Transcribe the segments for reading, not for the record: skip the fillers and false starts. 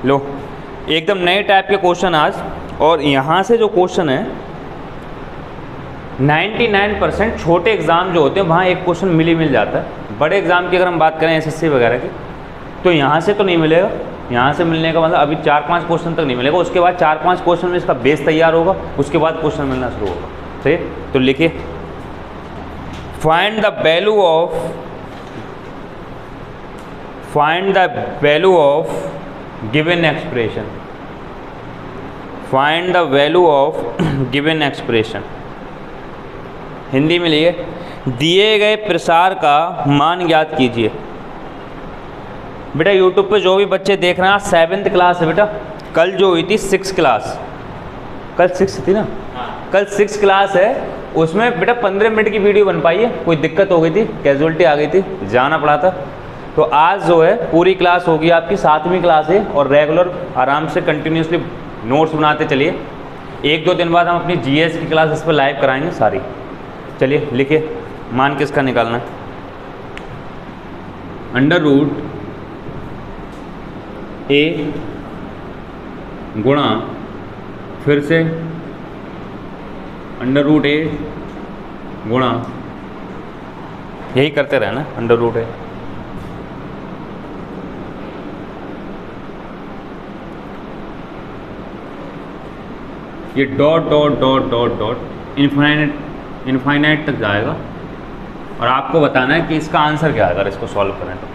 लो एकदम नए टाइप के क्वेश्चन आज। और यहाँ से जो क्वेश्चन है 99% छोटे एग्ज़ाम जो होते हैं वहाँ एक क्वेश्चन मिल जाता है। बड़े एग्ज़ाम की अगर हम बात करें एसएससी वगैरह की, तो यहाँ से तो नहीं मिलेगा। यहाँ से मिलने का मतलब अभी 4-5 क्वेश्चन तक नहीं मिलेगा, उसके बाद 4-5 क्वेश्चन में इसका बेस तैयार होगा, उसके बाद क्वेश्चन मिलना शुरू होगा। सही, तो लिखिए find the value of given expression. Find the value of given expression. Hindi में लिए दिए गए प्रसार का मान ज्ञात कीजिए। बेटा यूट्यूब पे जो भी बच्चे देख रहे हैं, 7th क्लास है बेटा। कल जो हुई थी 6th क्लास, कल 6 थी ना, कल 6 क्लास है, उसमें बेटा 15 मिनट की वीडियो बन पाई है। कोई दिक्कत हो गई थी, कैजुअलिटी आ गई थी, जाना पड़ा था। तो आज जो है पूरी क्लास होगी आपकी, 7वीं क्लास है, और रेगुलर आराम से कंटिन्यूसली नोट्स बनाते चलिए। 1-2 दिन बाद हम अपनी जीएस की क्लास इस पर लाइव कराएंगे सारी। चलिए लिखिए, मान किसका निकालना है। अंडर रूट ए गुणा, फिर से अंडर रूट ए गुणा, यही करते रहना, अंडर रूट ए। ये dot dot dot dot dot infinite तक जाएगा, और आपको बताना है कि इसका आंसर क्या है अगर इसको सॉल्व करें तो।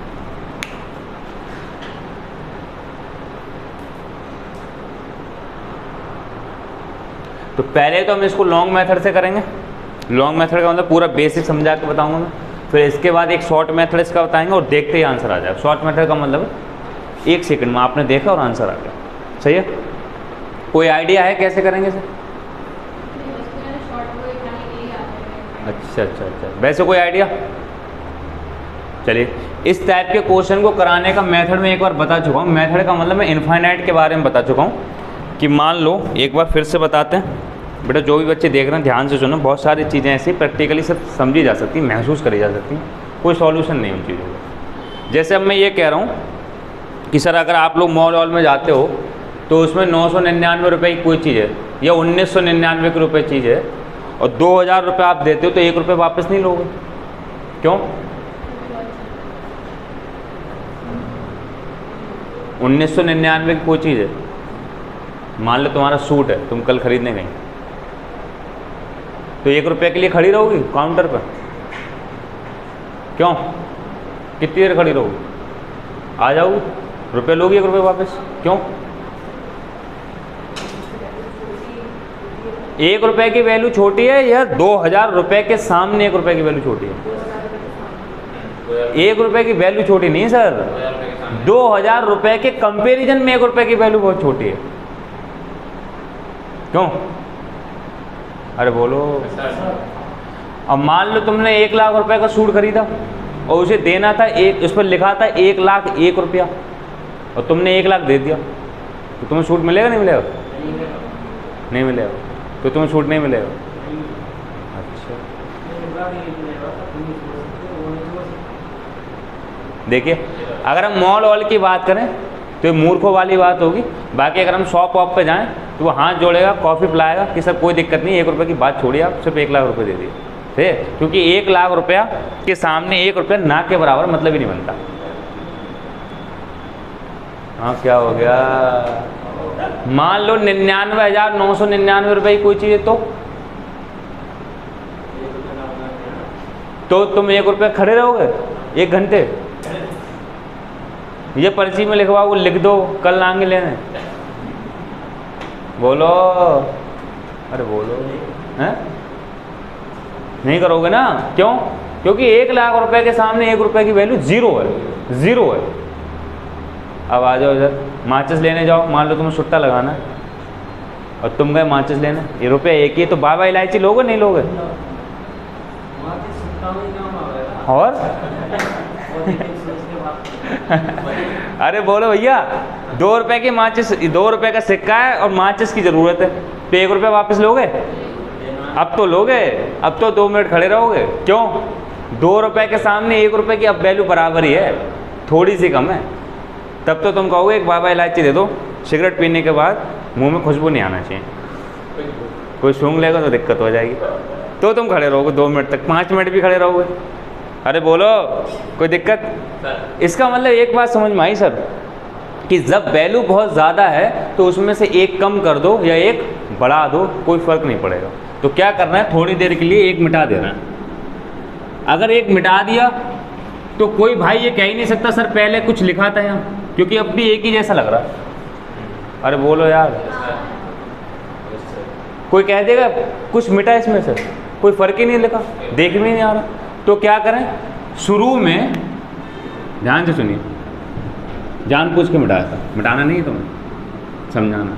तो पहले तो हम इसको लॉन्ग मेथड से करेंगे। लॉन्ग मेथड का मतलब पूरा बेसिक समझा के बताऊंगा मैं, फिर इसके बाद एक शॉर्ट मेथड इसका बताएंगे, और देखते ही आंसर आ जाएगा। शॉर्ट मेथड का मतलब 1 सेकंड में आपने देखा और आंसर आ गया। सही है? कोई आइडिया है कैसे करेंगे इसे? अच्छा, वैसे कोई आइडिया? चलिए, इस टाइप के क्वेश्चन को कराने का मेथड मैं एक बार बता चुका हूँ। मेथड का मतलब मैं इनफाइनाइट के बारे में बता चुका हूँ, कि मान लो एक बार फिर से बताते हैं। बेटा जो भी बच्चे देख रहे हैं ध्यान से सुनो, बहुत सारी चीज़ें ऐसी प्रैक्टिकली सब समझी जा सकती, महसूस करी जा सकती, कोई सॉल्यूशन नहीं उन चीज़ों का। जैसे अब मैं ये कह रहा हूँ कि सर अगर आप लोग मॉल वॉल में जाते हो तो उसमें 999 रुपये की कोई चीज़ है, या 1999 के रुपये चीज़ है, और 2000 रुपये आप देते हो, तो 1 रुपये वापस नहीं लोगे। क्यों? 1999 की कोई चीज़ है, मान लो तुम्हारा सूट है, तुम कल खरीदने गई, तो 1 रुपये के लिए खड़ी रहोगी काउंटर पर? क्यों? कितनी देर खड़ी रहोगी? आ जाओगी, रुपये लोगी, 1 रुपये वापस। क्यों? 1 रुपये की वैल्यू छोटी है, या 2000 रुपये के सामने 1 रुपये की वैल्यू छोटी है? 1 रुपये की वैल्यू छोटी नहीं सर, 2000 रुपये के कंपेरिजन में 1 रुपये की वैल्यू बहुत छोटी है। क्यों? अरे बोलो। अब मान लो तुमने 1 लाख रुपए का सूट खरीदा, और उसे देना था उस पर लिखा था 1,01,000 रुपया, और तुमने 1 लाख दे दिया, तो तुम्हें सूट मिलेगा नहीं मिलेगा? नहीं मिलेगा, तो तुम्हें सूट नहीं मिलेगा। अच्छा, देखिए अगर हम मॉल वॉल की बात करें तो ये मूर्खों वाली बात होगी। बाकी अगर हम शॉप वॉप पे जाएं तो वो हाथ जोड़ेगा, कॉफ़ी पिलाएगा कि सर कोई दिक्कत नहीं, 1 रुपये की बात छोड़िए, आप सिर्फ 1 लाख रुपये दे दिए। ठीक है? क्योंकि 1 लाख रुपया के सामने 1 रुपया ना के बराबर मतलब ही नहीं बनता। हाँ क्या हो गया? मान लो 99,999 रुपये की कोई चीज़ है, तो तुम 1 रुपये खड़े रहोगे 1 घंटे? ये पर्ची में लिखवाओ, वो लिख दो, कल आएंगे लेने। बोलो, अरे बोलो, हैं? नहीं करोगे ना? क्यों? क्योंकि 1 लाख रुपए के सामने 1 रुपये की वैल्यू जीरो है। अब आ जाओ इधर, माचिस लेने जाओ, मान लो तुम्हें सुट्टा लगाना है, और तुम गए माचिस लेने, ये रुपये एक ही, तो बाबा इलायची लोगे नहीं लोगे? और अरे बोलो भैया, 2 रुपये की माचिस, 2 रुपये का सिक्का है और माचिस की ज़रूरत है, तो 1 रुपया वापस लोगे? अब तो लोगे, अब तो 2 मिनट खड़े रहोगे। क्यों? 2 रुपये के सामने 1 रुपये की अब वैल्यू बराबर ही है, थोड़ी सी कम है। तब तो तुम कहोगे एक बाबा इलायची दे दो, सिगरेट पीने के बाद मुंह में खुशबू नहीं आना चाहिए, कोई सूंघ लेगा तो दिक्कत हो जाएगी। तो तुम खड़े रहोगे 2 मिनट तक, 5 मिनट भी खड़े रहोगे। अरे बोलो, कोई दिक्कत? इसका मतलब एक बात समझ में आई सर, कि जब वैल्यू बहुत ज़्यादा है तो उसमें से एक कम कर दो या एक बढ़ा दो, कोई फ़र्क नहीं पड़ेगा। तो क्या करना है, थोड़ी देर के लिए एक मिटा देना है। अगर एक मिटा दिया तो कोई भाई ये कह ही नहीं सकता सर पहले कुछ लिखा था यहाँ, क्योंकि अब भी एक ही जैसा लग रहा है। अरे बोलो यार, कोई कह देगा कुछ मिटा इसमें से, कोई फ़र्क ही नहीं लिखा, देख में नहीं आ रहा। तो क्या करें, शुरू में ध्यान से सुनिए, जानबूझ के मिटाया था, मिटाना नहीं तुम्हें, समझाना।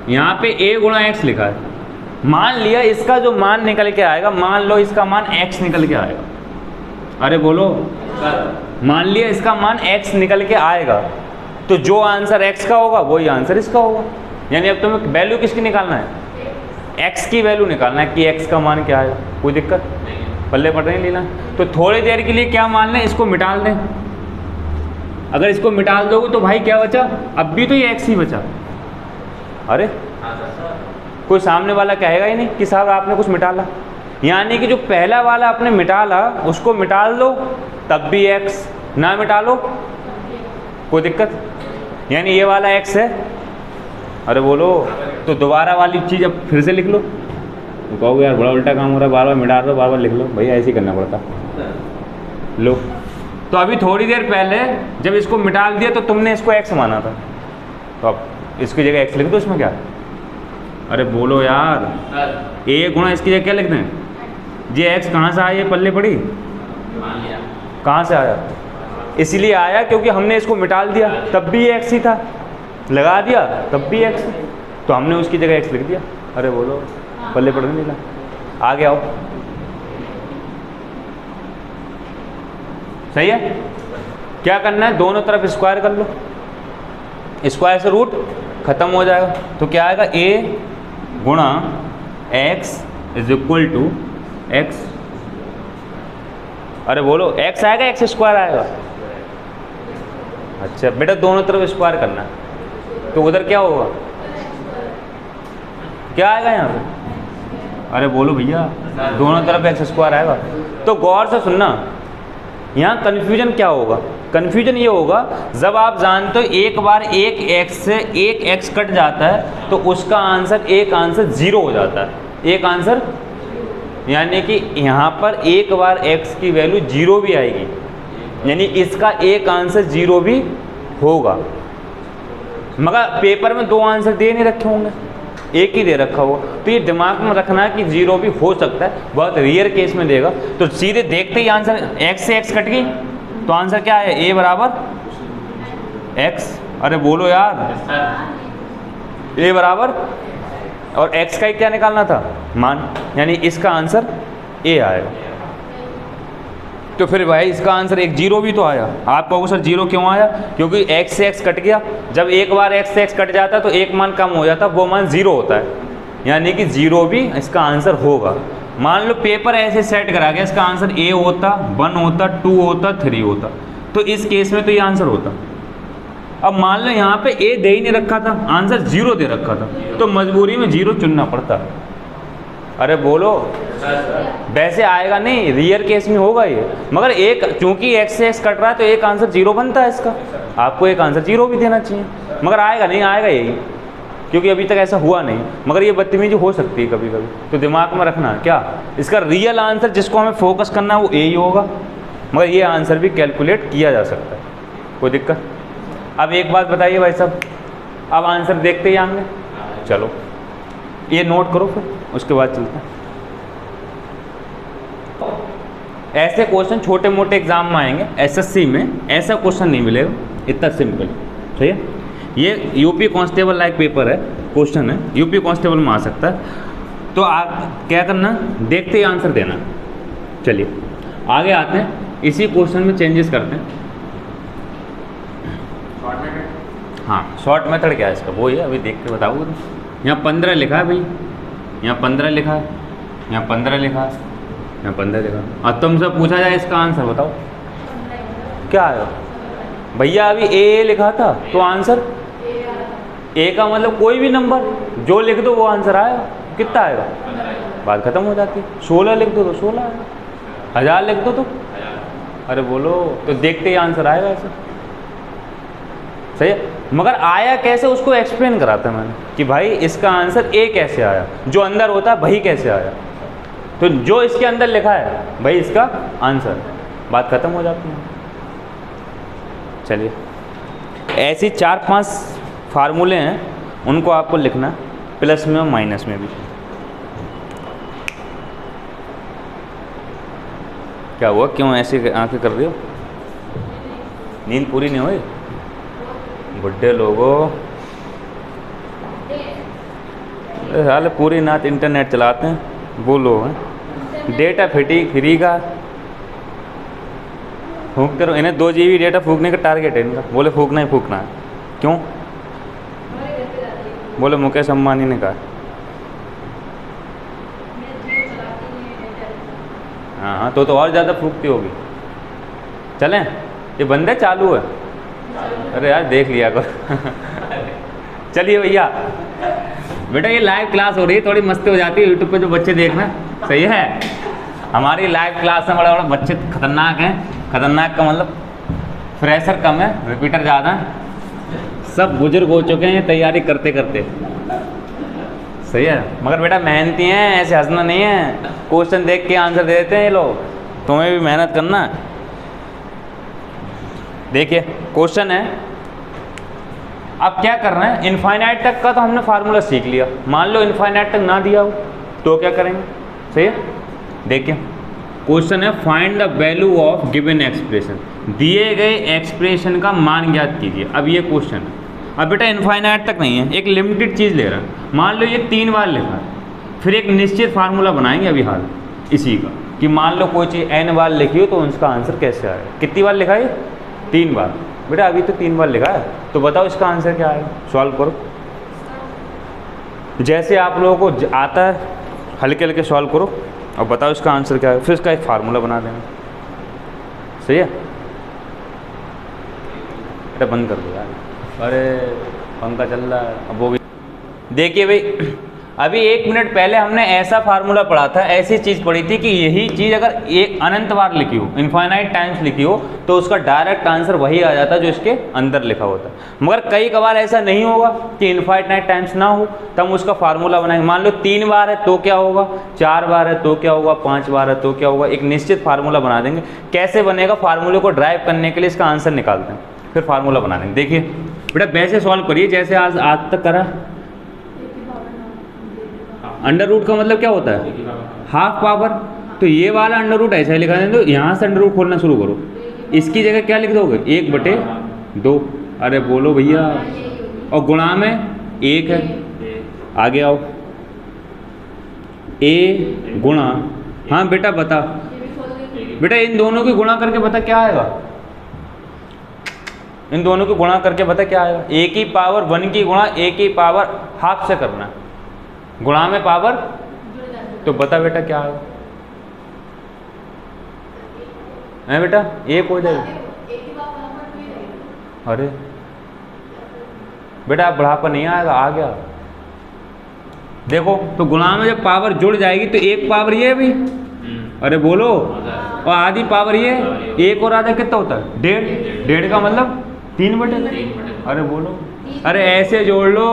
यहाँ पे a गुणा x लिखा है, मान लिया इसका जो मान निकल के आएगा, मान लो इसका मान x निकल के आएगा। अरे बोलो, मान लिया इसका मान x निकल के आएगा, तो जो आंसर x का होगा वही आंसर इसका होगा। यानी अब तुम्हें वैल्यू किसकी निकालना है, x की वैल्यू निकालना है कि x का मान क्या आएगा। कोई दिक्कत पल्ले पड़ नहीं लेना। तो थोड़ी देर के लिए क्या मान लें, इसको मिटाल दें। अगर इसको मिटाल दोगे तो भाई क्या बचा, अब भी तो ये x ही बचा। अरे कोई सामने वाला कहेगा ही नहीं कि साहब आपने कुछ मिटाला। यानी कि जो पहला वाला आपने मिटाला उसको मिटाल दो तब भी x, ना मिटा लो कोई दिक्कत। यानी ये वाला x है, अरे बोलो, तो दोबारा वाली चीज़ अब फिर से लिख लो। तो कहोगे यार बड़ा उल्टा काम हो रहा है, बार बार मिटा दो, बार बार लिख लो। भैया ऐसे ही करना पड़ता। लो, तो अभी थोड़ी देर पहले जब इसको मिटा दिया तो तुमने इसको x माना था, तो अब इसकी जगह x लिख दो। इसमें क्या, अरे बोलो यार, a गुणा इसकी जगह क्या लिख दें। ये x कहाँ से आया, ये पल्ले पड़ी, कहाँ से आया, इसलिए आया क्योंकि हमने इसको मिटाल दिया, तब भी ये x ही था, लगा दिया तब भी x, तो हमने उसकी जगह x लिख दिया। अरे बोलो, पल्ले पड़ नहीं मिला। आगे आओ, सही है। क्या करना है, दोनों तरफ स्क्वायर कर लो, स्क्वायर से रूट खत्म हो जाएगा। तो क्या आएगा, a गुणा x is equal to x। अरे बोलो, x आएगा, x स्क्वायर आएगा। अच्छा बेटा, दोनों तरफ स्क्वायर करना है, तो उधर क्या होगा, क्या आएगा यहाँ पे। अरे बोलो भैया, दोनों तरफ x स्क्वायर आएगा। तो गौर से सुनना, यहाँ कन्फ्यूजन क्या होगा, कन्फ्यूजन ये होगा जब आप जानते हो एक बार एक x से एक x कट जाता है तो उसका आंसर, एक आंसर 0 हो जाता है, एक आंसर। यानी कि यहाँ पर एक बार x की वैल्यू 0 भी आएगी, यानी इसका एक आंसर 0 भी होगा। मगर पेपर में 2 आंसर दे नहीं रखे होंगे, एक ही दे रखा हो। तो ये दिमाग में रखना है कि 0 भी हो सकता है, बहुत रेयर केस में देगा। तो सीधे देखते ही आंसर x से x कट गई, तो आंसर क्या है, a बराबर x। अरे बोलो यार, a बराबर, और x का ही क्या निकालना था, मान, यानी इसका आंसर a आएगा। तो फिर भाई इसका आंसर एक 0 भी तो आया। आप कहोगे सर 0 क्यों आया, क्योंकि x से x कट गया। जब एक बार x से x कट जाता है तो एक मान कम हो जाता है, वो मान 0 होता है, यानी कि 0 भी इसका आंसर होगा। मान लो पेपर ऐसे सेट करा गया, इसका आंसर a होता, 1 होता, 2 होता, 3 होता, तो इस केस में तो ये आंसर होता। अब मान लो यहाँ पे a दे ही नहीं रखा था, आंसर 0 दे रखा था, तो मजबूरी में 0 चुनना पड़ता। अरे बोलो, वैसे आएगा नहीं, रियर केस में होगा ये। मगर एक, चूंकि x से x कट रहा है तो एक आंसर 0 बनता है इसका, आपको एक आंसर 0 भी देना चाहिए। मगर आएगा नहीं, आएगा यही, क्योंकि अभी तक ऐसा हुआ नहीं। मगर ये बदतमीजी हो सकती है कभी कभी, तो दिमाग में रखना क्या, इसका रियल आंसर जिसको हमें फोकस करना है वो a ही होगा। मगर ये आंसर भी कैलकुलेट किया जा सकता है, कोई दिक्कत। अब एक बात बताइए भाई साहब, अब आंसर देखते ही आएंगे, चलो ये नोट करो, फिर उसके बाद चलते हैं। ऐसे क्वेश्चन छोटे मोटे एग्जाम में आएंगे, एसएससी में ऐसा क्वेश्चन नहीं मिलेगा, इतना सिंपल, सही है। ये यूपी कांस्टेबल लाइक पेपर है, क्वेश्चन है, यूपी कांस्टेबल में आ सकता है। तो आप क्या करना, देखते ही आंसर देना। चलिए आगे आते हैं, इसी क्वेश्चन में चेंजेस करते हैं। हाँ, शॉर्ट मेथड क्या है इसका, वो है, अभी देख के बताऊँगा। यहाँ 15 लिखा है भाई, यहाँ 15 लिखा है, यहाँ 15 लिखा है, यहाँ 15 लिखा है। और तुमसे पूछा जाए इसका आंसर बताओ, क्या आएगा भैया? अभी ए लिखा था तो आंसर ए का मतलब कोई भी नंबर जो लिख दो वो आंसर आएगा। कितना आएगा? बात खत्म हो जाती है। 16 लिख दो तो 16 आएगा, 1000 लिख दो तो, अरे बोलो, तो देखते ही आंसर आएगा ऐसे। सही है, मगर आया कैसे उसको एक्सप्लेन करा था मैंने कि भाई इसका आंसर ए कैसे आया, जो अंदर होता है वही कैसे आया, तो जो इसके अंदर लिखा है भाई इसका आंसर, बात खत्म हो जाती है। चलिए, ऐसी 4-5 फार्मूले हैं, उनको आपको लिखना प्लस में और माइनस में भी। क्या हुआ, क्यों ऐसी आंखें कर रही हो? नींद पूरी नहीं हुई? बुढ़े लोगों, हाल पूरी रात इंटरनेट चलाते हैं, वो लोग हैं डेटा फ्री का फूकते रहो। इन्हें 2 GB डेटा फूकने का टारगेट है इनका, बोले फूकना ही फूकना है। क्यों? बोले मुकेश अंबानी ने कहा। हाँ, तो और ज़्यादा फूकती होगी। चलें, ये बंदे चालू है। अरे यार देख लिया करो। चलिए भैया, बेटा ये लाइव क्लास हो रही है, थोड़ी मस्ती हो जाती है यूट्यूब पे जो बच्चे देखना, सही है। हमारी लाइव क्लास में बड़े बड़े बच्चे खतरनाक हैं। खतरनाक का मतलब फ्रेशर कम है, रिपीटर ज़्यादा है। सब बुजुर्ग हो चुके हैं तैयारी करते करते, सही है। मगर बेटा मेहनती हैं, ऐसे हंसना नहीं है। क्वेश्चन देख के आंसर दे देते हैं ये लोग, तुम्हें भी मेहनत करना है। देखिए क्वेश्चन है, अब क्या कर रहे हैं, इनफाइनाइट तक का तो हमने फार्मूला सीख लिया। मान लो इनफाइनाइट तक ना दिया हो तो क्या करेंगे, सही है। देखिए क्वेश्चन है, find the value of given expression, दिए गए एक्सप्रेशन का मान ज्ञात कीजिए। अब ये क्वेश्चन है, अब बेटा इनफाइनाइट तक नहीं है, एक लिमिटेड चीज़ ले रहा है। मान लो ये 3 बार लिखा है, फिर एक निश्चित फार्मूला बनाएंगे अभी हाल इसी का, कि मान लो कोई चीज़ n बार लिखी हो तो उसका आंसर कैसे आएगा। कितनी बार लिखा है? 3 बार। बेटा अभी तो 3 बार लिखा है, तो बताओ इसका आंसर क्या आएगा। सॉल्व करो, जैसे आप लोगों को आता है हल्के हल्के सॉल्व करो और बताओ इसका आंसर क्या है, फिर इसका एक फार्मूला बना देंगे, सही है। बेटा बंद कर दो यार, अरे पंखा चल रहा है। अब वो भी देखिए भाई, अभी 1 मिनट पहले हमने ऐसा फार्मूला पढ़ा था, ऐसी चीज़ पढ़ी थी कि यही चीज़ अगर एक अनंत बार लिखी हो, इनफाइनाइट टाइम्स लिखी हो, तो उसका डायरेक्ट आंसर वही आ जाता जो इसके अंदर लिखा होता। मगर कई कबार ऐसा नहीं होगा कि इनफाइनाइट टाइम्स ना हो, तब उसका फार्मूला बनाएंगे। मान लो 3 बार है तो क्या होगा, 4 बार है तो क्या होगा, 5 बार है तो क्या होगा, एक निश्चित फार्मूला बना देंगे। कैसे बनेगा, फार्मूले को ड्राइव करने के लिए इसका आंसर निकालते हैं, फिर फार्मूला बना देंगे। देखिए बेटा वैसे सॉल्व करिए जैसे आज तक करा। अंडर रूट का मतलब क्या होता है, हाफ पावर, तो ये वाला अंडर रूट ऐसा ही लिखा दें, तो यहाँ से अंडर रूट खोलना शुरू करो। इसकी जगह क्या लिख दोगे, 1/2। अरे बोलो भैया, और गुणा में 1 है, आगे आओ, a गुणा, हाँ बेटा बता, बेटा इन दोनों की गुणा करके बता क्या आएगा, इन दोनों की गुणा करके बता क्या आएगा। a की पावर 1 की गुणा a की पावर हाफ से करना है, गुणा में पावर, तो बता बेटा क्या आएगा। है बेटा 1 हो जाएगा। अरे बेटा बढ़ापा नहीं आएगा, आ गया। देखो तो गुणा में जब पावर जुड़ जाएगी तो 1 पावर ये भी, अरे बोलो, और आधी पावर ये, 1 और आधा कितना होता है, 1.5 का मतलब 3/2। अरे बोलो, अरे ऐसे जोड़ लो,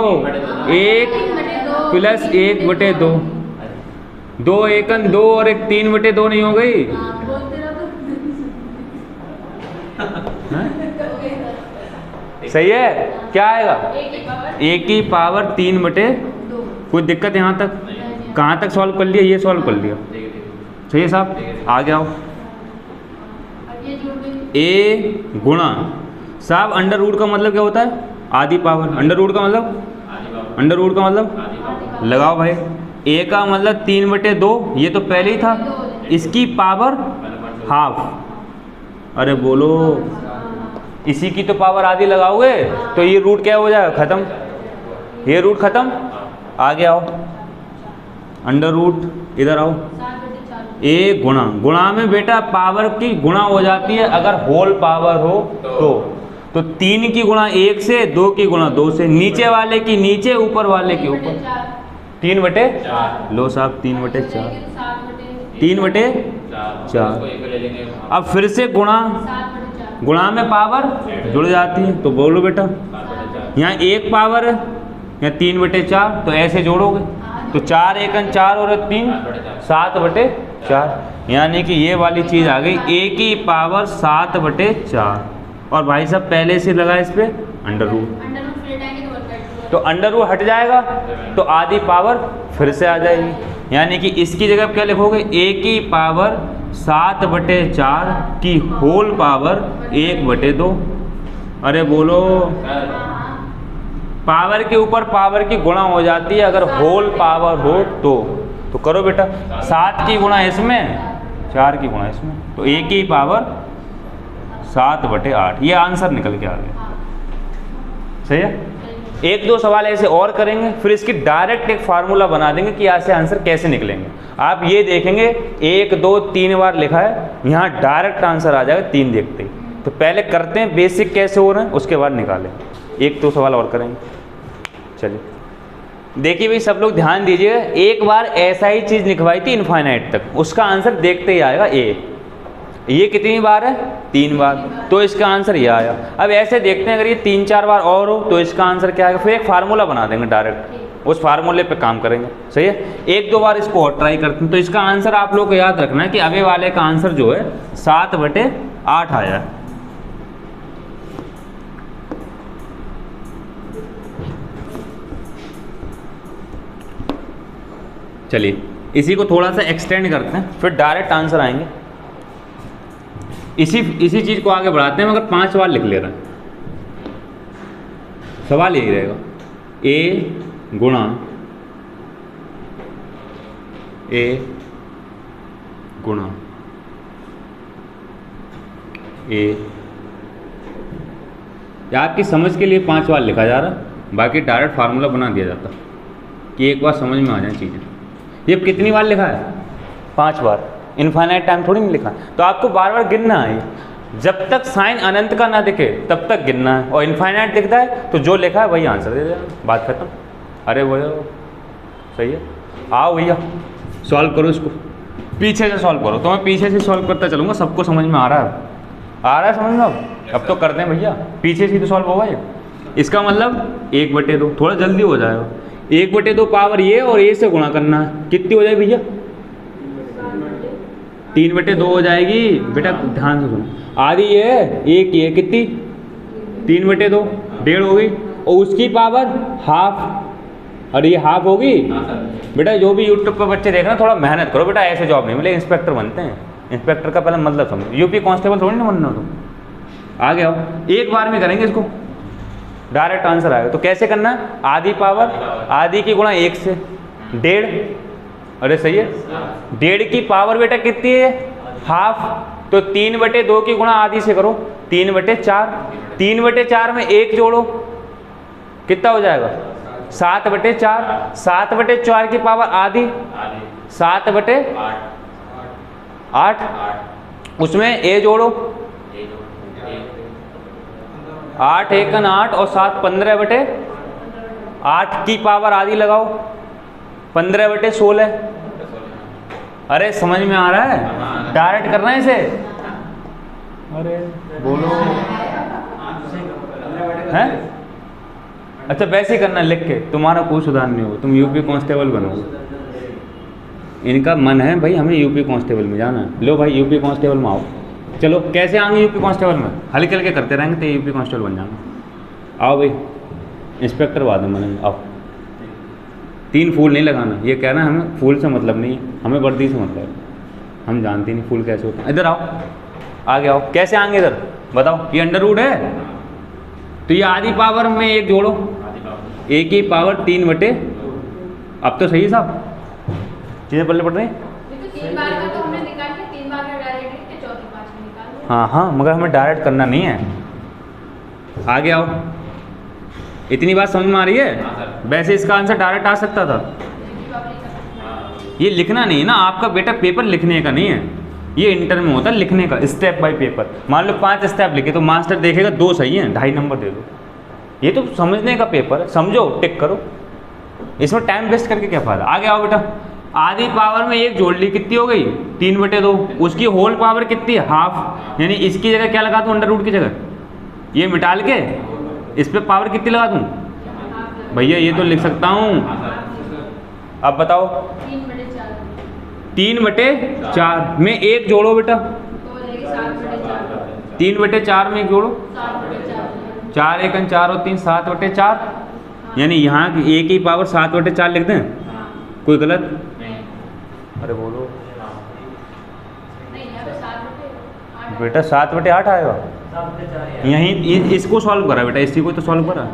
1 + 1/2, 2 एकन 2 और 1 3/2 नहीं हो गई। सही है, क्या आएगा, a की पावर 3/2। कोई दिक्कत यहाँ तक, कहाँ तक सॉल्व कर लिया, ये सॉल्व कर लिया, सही है साहब। आगे आओ, a गुणा, साहब अंडर रूट का मतलब क्या होता है, आधी पावर। अंडर रूट का मतलब लगाओ भाई, a का मतलब 3/2, ये तो पहले ही था, इसकी पावर हाफ। अरे बोलो, इसी की तो पावर आधी लगाओगे तो ये रूट क्या हो जाएगा, खत्म, ये रूट खत्म। आगे आओ, अंडर रूट, इधर आओ, 1 गुणा, गुणा में बेटा पावर की गुणा हो जाती है अगर होल पावर हो तो 3 की गुणा 1 से, 2 की गुणा 2 से, नीचे वाले की नीचे, ऊपर वाले के ऊपर। 3/4 लो साहब, 3/4, 3/4। अब फिर से गुणा, गुणा में पावर जुड़ जाती है, तो बोलो बेटा यहाँ 1 पावर है, यहाँ 3/4, तो ऐसे जोड़ोगे तो 4 एकन 4 और 3 7/4, यानी कि ये वाली चीज़ आ गई a की पावर 7/4। और भाई साहब पहले से लगा इस पे अंडर रूट, तो अंडर रूट हट जाएगा तो आधी पावर फिर से आ जाएगी, यानी कि इसकी जगह क्या लिखोगे, a की पावर 7/4 की होल पावर 1/2। अरे बोलो, पावर के ऊपर पावर की गुणा हो जाती है अगर होल पावर हो तो करो बेटा, 7 की गुणा इसमें, 4 की गुणा इसमें, तो a की पावर 7/8। ये आंसर निकल के आ गया। सही है। 1-2 सवाल ऐसे और करेंगे, फिर इसकी डायरेक्ट एक फार्मूला बना देंगे कि यहाँ से आंसर कैसे निकलेंगे। आप ये देखेंगे 1 2 3 बार लिखा है, यहाँ डायरेक्ट आंसर आ जाएगा 3 देखते ही। तो पहले करते हैं बेसिक कैसे हो रहे हैं, उसके बाद निकालेंगे। 1-2 सवाल और करेंगे। चलिए देखिए भाई, सब लोग ध्यान दीजिएगा। एक बार ऐसा ही चीज़ लिखवाई थी इनफाइनाइट तक, उसका आंसर देखते ही आएगा ए। ये कितनी बार है, 3 बार, तो इसका आंसर ये आया। अब ऐसे देखते हैं, अगर ये 3-4 बार और हो तो इसका आंसर क्या आएगा, फिर एक फार्मूला बना देंगे डायरेक्ट, उस फार्मूले पे काम करेंगे। सही है। 1-2 बार इसको और ट्राई करते हैं। तो इसका आंसर आप लोग को याद रखना है कि अभी वाले का आंसर जो है 7/8 आया है। चलिए इसी को थोड़ा सा एक्सटेंड करते हैं, फिर डायरेक्ट आंसर आएंगे। इसी चीज़ को आगे बढ़ाते हैं, मगर 5 सवाल लिख ले रहे हैं। सवाल यही रहेगा, a गुणा a गुणा a। या आपकी समझ के लिए 5 सवाल लिखा जा रहा है, बाकी डायरेक्ट फार्मूला बना दिया जाता कि एक बार समझ में आ जाए चीज़ें। ये कितनी बार लिखा है, 5 बार। इनफाइनाइट टाइम थोड़ी नहीं लिखा, तो आपको बार बार गिनना है। जब तक साइन अनंत का ना दिखे तब तक गिनना है, और इनफाइनाइट दिखता है तो जो लिखा है वही आंसर दे देना, बात खत्म। अरे वो सही है। आओ भैया सॉल्व करो इसको, पीछे से सॉल्व करो। तो मैं पीछे से सॉल्व करता चलूँगा, सबको समझ में आ रहा है समझ में। अब तो करते हैं भैया, पीछे से तो सॉल्व होगा ये। इसका मतलब 1/2, थोड़ा जल्दी हो जाएगा। 1/2 पावर ये और ये से गुणा करना है, कितनी हो जाएगी भैया, 3/2 हो जाएगी। बेटा ध्यान से सुनो, आधी ये है, एक ये कितनी, 3/2, 1.5 हो गई, और उसकी पावर हाफ, और ये हाफ होगी। बेटा जो भी यूट्यूब पर बच्चे देख रहे हैं थोड़ा मेहनत करो बेटा, ऐसे जॉब नहीं मिले, इंस्पेक्टर बनते हैं। इंस्पेक्टर का पहले मतलब समझो, यूपी कांस्टेबल थोड़ी ना बनना तुम। आगे आओ, एक बार में करेंगे इसको, डायरेक्ट आंसर आएगा। तो कैसे करना है, आधी पावर, आधी की गुणा 1 से 1.5। अरे सही है, 1.5 की पावर बेटा कितनी है, हाफ, तो 3/2 की गुणा आधी से करो, 3/4। 3/4 में 1 जोड़ो, कितना हो जाएगा, 7/4। 7/4 की पावर आधी, 7/8। उसमें a जोड़ो, 8 एकन 8 और 7 15/8 की पावर आधी लगाओ, 15/16। अरे समझ में आ रहा है, डायरेक्ट करना है इसे। अरे बोलो हैं, अच्छा वैसे ही करना लिख के, तुम्हारा कोई सुधार नहीं होगा, तुम यूपी कांस्टेबल बनोगे। इनका मन है भाई हमें यूपी कांस्टेबल में जाना है, लो भाई यूपी कांस्टेबल में आओ। चलो कैसे आएंगे यूपी कांस्टेबल में, हल्के हल्के करते रहेंगे तो यूपी कांस्टेबल बन जाएंगे। आओ भाई इंस्पेक्टर बाद में बनेंगे, आओ। 3 फूल नहीं लगाना, ये कहना है हमें फूल से मतलब नहीं है, हमें वर्दी से मतलब है, हम जानते नहीं फूल कैसे होता है। इधर आओ, आगे आओ, कैसे आएंगे इधर बताओ। ये अंडर रूट है, तो ये आधी पावर में 1 जोड़ो, a की पावर 3/, अब तो सही है साहब, चीज़ें पल्ले पड़ रही हैं। हाँ हाँ, मगर हमें डायरेक्ट करना नहीं है। आगे आओ, इतनी बात समझ में आ रही है। वैसे इसका आंसर डायरेक्ट आ सकता था, ये लिखना नहीं है ना आपका बेटा, पेपर लिखने का नहीं है, ये इंटर में होता है लिखने का, स्टेप बाय पेपर। मान लो 5 स्टेप लिखे तो मास्टर देखेगा 2 सही हैं, 2.5 नंबर दे दो। ये तो समझने का पेपर है, समझो टिक करो, इसमें टाइम वेस्ट करके क्या फ़ायदा। आगे आओ बेटा, आधी पावर में 1 जोड़ ली, कितनी हो गई 3/2, उसकी होल पावर कितनी है हाफ, यानी इसकी जगह क्या लगा दूँ अंडर रूट की जगह, ये मिटाल के इस पर पावर कितनी लगा दूँ भैया, ये तो लिख सकता हूँ। अब बताओ 3/4 में 1 जोड़ो बेटा, 3/4 में 1 जोड़ो, 4 1 4 और 3 7/4, यानी यहाँ की 1 की पावर 7/4 लिख दें, कोई गलत? अरे बोलो बेटा 7/8 आएगा, यहीं इसको सॉल्व करा बेटा, इसी को तो सॉल्व करा।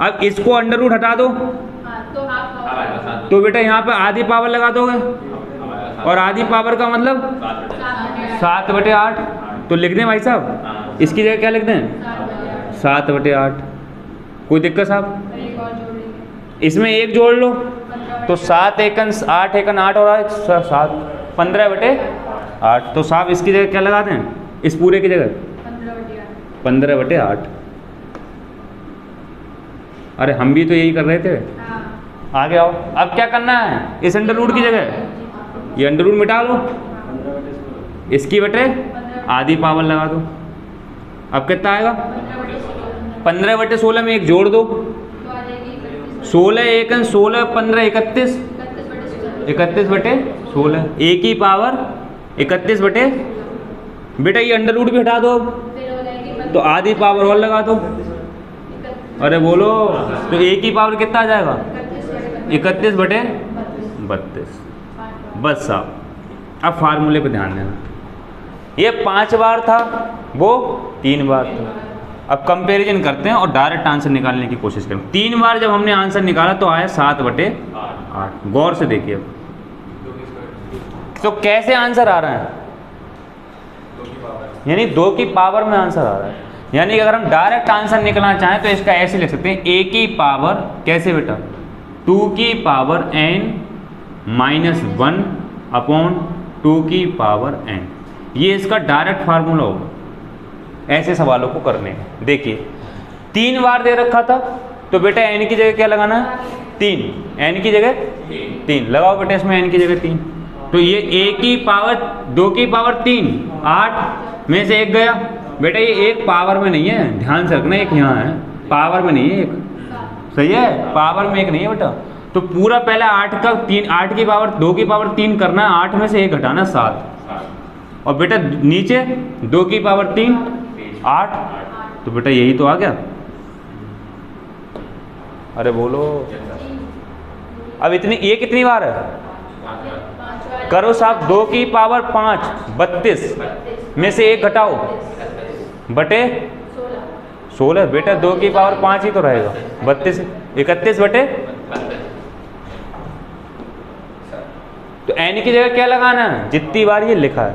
अब इसको अंडर रूट हटा दो तो बेटा यहाँ पे आधी पावर लगा दोगे, और आधी पावर का मतलब 7/8, तो लिख दें भाई साहब, इसकी जगह क्या लिख दें 7/8, कोई दिक्कत साहब? इसमें 1 जोड़ लो तो 7 1 8 1 8 और 7 15/8, तो साहब इसकी जगह क्या लगा दें, इस पूरे की जगह 15/8। अरे हम भी तो यही कर रहे थे। आगे आओ, अब क्या करना है, इस अंडर रूट की जगह ये अंडर रूट मिटा लो, इसकी बटे आधी पावर लगा दो, अब कितना आएगा 15/16 में 1 जोड़ दो, 16 1 16 15 31, 31/16, 1 की पावर 31 बेटा ये अंडर रूट भी हटा दो, तो आधी पावर और लगा दो। अरे बोलो, तो 1 की पावर कितना आ जाएगा 31/32। बस साहब, अब फार्मूले पे ध्यान देना, ये 5 बार था, वो 3 बार था। अब कंपैरिजन करते हैं और डायरेक्ट आंसर निकालने की कोशिश करें। 3 बार जब हमने आंसर निकाला तो आया 7/8। गौर से देखिए, तो कैसे आंसर आ रहा है, यानी 2 की पावर में आंसर आ रहा है। यानी कि अगर हम डायरेक्ट आंसर निकालना चाहें तो इसका ऐसे लिख सकते हैं, a की पावर कैसे बेटा 2 की पावर n -1 अपॉन 2 की पावर n, ये इसका डायरेक्ट फार्मूला होगा ऐसे सवालों को करने का। देखिए 3 बार दे रखा था तो बेटा n की जगह क्या लगाना है 3, n की जगह 3 लगाओ बेटा, इसमें n की जगह 3, तो ये a की पावर 2 की पावर 3 8 में से 1 गया बेटा, ये 1 पावर में नहीं है, ध्यान से रखना, 1 यहाँ है पावर में नहीं है, 1 सही है पावर में 1 नहीं है बेटा। तो पूरा पहले 8 का 3, 8 की पावर 2 की पावर 3 करना है, 8 में से 1 घटाना 7, और बेटा नीचे 2 की पावर 3 8, तो बेटा यही तो आ गया। अरे बोलो, अब इतनी ये कितनी बार है करो साहब, 2 की पावर 5 32 में से 1 घटाओ बटे 16 बेटा, 2 की पावर 5 ही तो रहेगा 32 31 बटे, तो n की जगह क्या लगाना है जितनी बार ये लिखा है,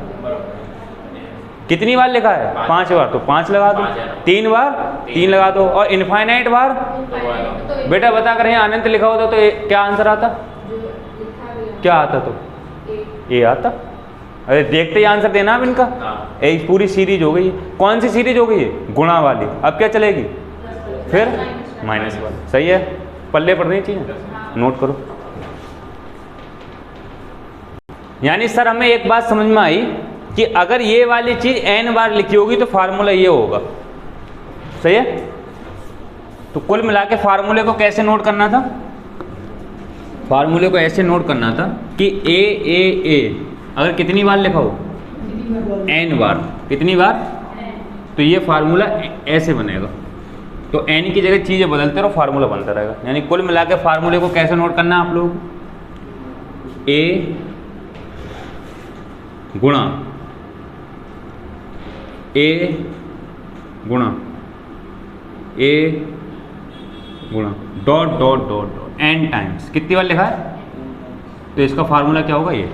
कितनी बार लिखा है 5 बार, तो 5 लगा दो, 3 बार 3 लगा दो, और इनफाइनाइट बार बेटा बता कर यहाँ अनंत लिखा होता तो क्या आंसर आता, क्या आता, तो ये आता। अरे देखते ही आंसर देना अब इनका, एक पूरी सीरीज हो गई। कौन सी सीरीज हो गई है गुणा वाली, अब क्या चलेगी फिर माइनस वाली, सही है, पल्ले पर नहीं चाहिए, नोट करो। यानी सर हमें एक बात समझ में आई कि अगर ये वाली चीज n बार लिखी होगी तो फार्मूला ये होगा, सही है। तो कुल मिला के फार्मूले को कैसे नोट करना था, फार्मूले को ऐसे नोट करना था कि a अगर कितनी बार लिखा हो n बार, कितनी बार, तो ये फार्मूला ऐसे बनेगा। तो n की जगह चीज़ें बदलते रहो, फार्मूला बनता रहेगा। यानी कुल मिला के फार्मूले को कैसे नोट करना है आप लोगों को, a गुणा dot dot dot dot n times, कितनी बार लिखा है, तो इसका फार्मूला क्या होगा, ये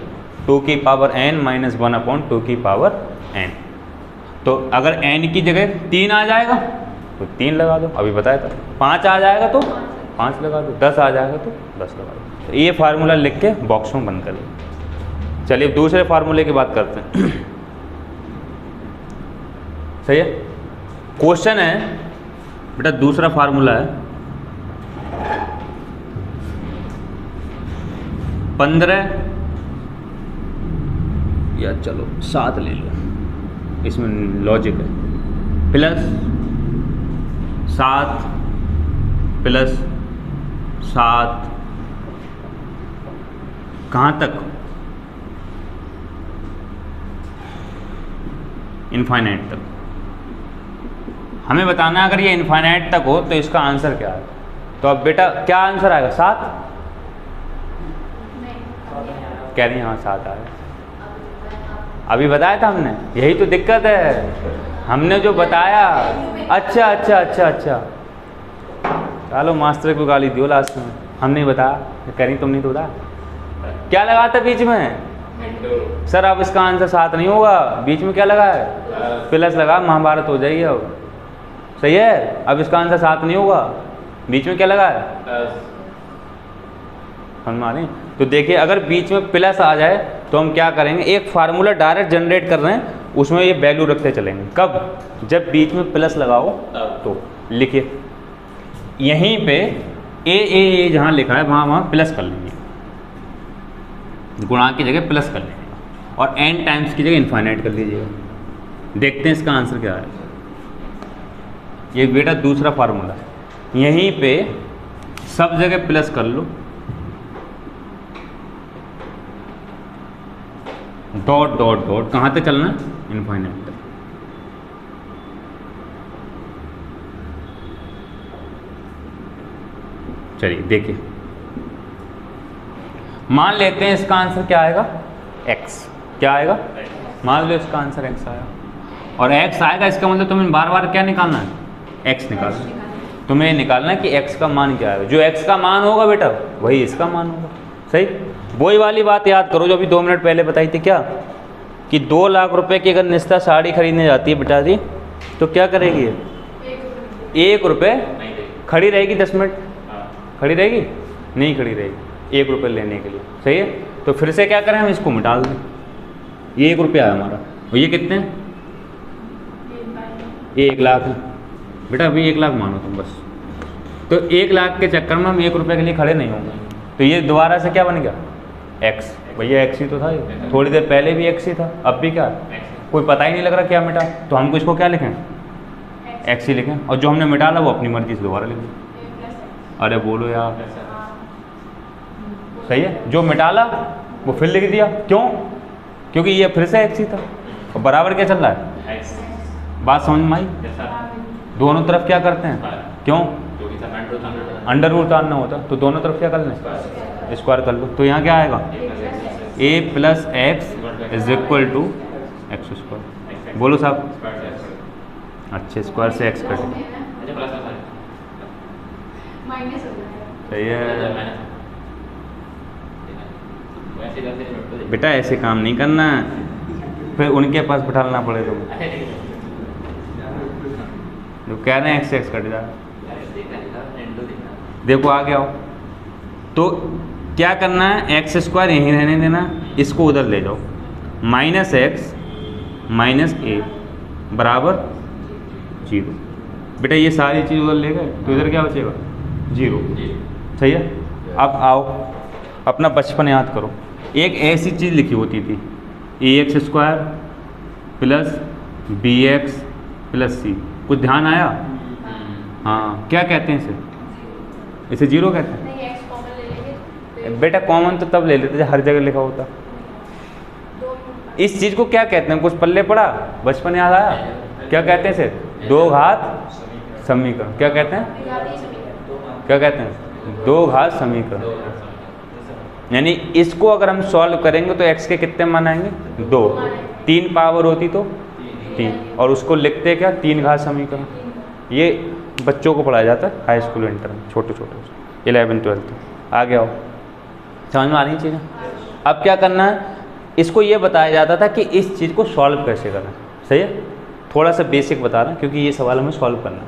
2 की पावर n - 1 अपॉन 2 की पावर n। तो अगर n की जगह 3 आ जाएगा तो 3 लगा दो, अभी बताया था, 5 आ जाएगा तो 5 लगा दो, 10 आ जाएगा तो 10 लगा दो। तो ये फार्मूला लिख के बॉक्स में बंद कर लो। चलिए दूसरे फार्मूले की बात करते हैं। सही है, क्वेश्चन है बेटा, दूसरा फार्मूला है 15 या चलो 7 ले लो, इसमें लॉजिक है, प्लस 7 प्लस 7 कहाँ तक, इनफाइनाइट तक। हमें बताना है अगर ये इनफाइनाइट तक हो तो इसका आंसर क्या है। तो अब बेटा क्या आंसर आएगा, 7 कह रही हैं, हाँ 7 आएगा। अभी बताया था हमने, यही तो दिक्कत है, हमने जो बताया। अच्छा अच्छा अच्छा अच्छा, चलो मास्टर को गाली दियो लास्ट में, हम नहीं बताया, कह रही तुम नहीं तो बताया। क्या लगा था बीच में सर, अब इसका आंसर 7 नहीं होगा, बीच में क्या लगा है, प्लस लगा, महाभारत हो जाएगी अब। सही है, अब इसका आंसर 7 नहीं होगा, बीच में क्या लगा है, हम माने। तो देखिए अगर बीच में प्लस आ जाए तो हम क्या करेंगे, एक फार्मूला डायरेक्ट जनरेट कर रहे हैं, उसमें ये वैल्यू रखते चलेंगे। कब, जब बीच में प्लस लगाओ तो लिखिए यहीं पे ए जहाँ लिखा है वहाँ प्लस कर लेंगे, गुणा की जगह प्लस कर लेंगे, और n टाइम्स की जगह इनफाइनाइट कर लीजिएगा। देखते हैं इसका आंसर क्या है। ये बेटा दूसरा फार्मूला है, यहीं पे सब जगह प्लस कर लो, डॉट डॉट डॉट, कहाँ तक चलना है, इनफाइनाइट तक। चलिए देखिए, मान लेते हैं इसका आंसर क्या आएगा, x। क्या आएगा, मान लो इसका आंसर x आया, और x आएगा, इसका मतलब तुम्हें बार बार क्या निकालना है, x निकालना है। तुम्हें निकालना है कि x का मान क्या आएगा, जो x का मान होगा बेटा वही इसका मान होगा। सही, वही वाली बात याद करो जो अभी 2 मिनट पहले बताई थी, क्या कि 2 लाख रुपए की अगर निस्ता साड़ी खरीदने जाती है बेटा जी, तो क्या करेगी, 1 रुपये खड़ी रहेगी, 10 मिनट खड़ी रहेगी, नहीं खड़ी रहेगी 1 रुपये लेने के लिए। सही है, तो फिर से क्या करें, हम इसको मिटा दें, ये 1 रुपया है हमारा, और ये कितने हैं, ये 1 लाख है बेटा, अभी 1 लाख मानो तुम बस। तो 1 लाख के चक्कर में हम 1 रुपये के लिए खड़े नहीं होंगे, तो ये दोबारा से क्या बन गया, x। भैया x ही तो था, ये थोड़ी देर पहले भी x ही था, अब भी क्या, कोई पता ही नहीं लग रहा क्या मिटा, तो हमको इसको क्या लिखें, x ही लिखें, और जो हमने मिटा ला वो अपनी मर्जी से दोबारा लिख दें। अरे बोलो यार, सही है, जो मिटाला वो फिर लिख दिया, क्यों, क्योंकि ये फिर से x ही था, और बराबर क्या चल रहा है, बात समझ में आई। दोनों तरफ क्या करते हैं, क्यों, अंडर रूट उतारना होता, तो दोनों तरफ क्या कर लें, स्क्वायर कर लो। तो यहाँ क्या आएगा, a plus x is equal to x square. बोलो साहब, अच्छे स्क्वायर से x कटे, सही है बेटा, ऐसे काम नहीं करना है, फिर उनके पास बिठाना पड़े तुम, जो कह रहे हैं x से x कट जाए। देखो आ गया हो, तो क्या करना है, एक्स स्क्वायर यहीं रहने देना, इसको उधर ले जाओ, माइनस एक्स माइनस ए बराबर 0। बेटा ये सारी चीज़ उधर ले गए तो इधर क्या बचेगा, 0। सही है, अब आओ अपना बचपन याद करो, एक ऐसी चीज़ लिखी होती थी, a x square plus b x plus c, कुछ ध्यान आया, हाँ क्या कहते हैं इसे 0 कहते हैं। बेटा कॉमन तो तब ले लेते जब हर जगह लिखा होता। इस चीज़ को क्या कहते हैं, कुछ पल्ले पड़ा, बचपन याद आया, क्या कहते हैं इसे, 2 घात समीकरण। क्या कहते हैं, क्या कहते हैं, 2 घात समीकरण। यानी इसको अगर हम सॉल्व करेंगे तो x के कितने मान आएंगे, 2, 3 पावर होती तो 3, और उसको लिखते क्या, 3 घात समीकरण। ये बच्चों को पढ़ाया जाता है हाई स्कूल इंटर में, छोटे छोटे 11 12। आ गया हो, समझ में आ रही चीज़ें। अब क्या करना है, इसको ये बताया जाता था कि इस चीज़ को सॉल्व कैसे करना है। सही है, थोड़ा सा बेसिक बता रहा हूँ क्योंकि ये सवाल हमें सॉल्व करना है।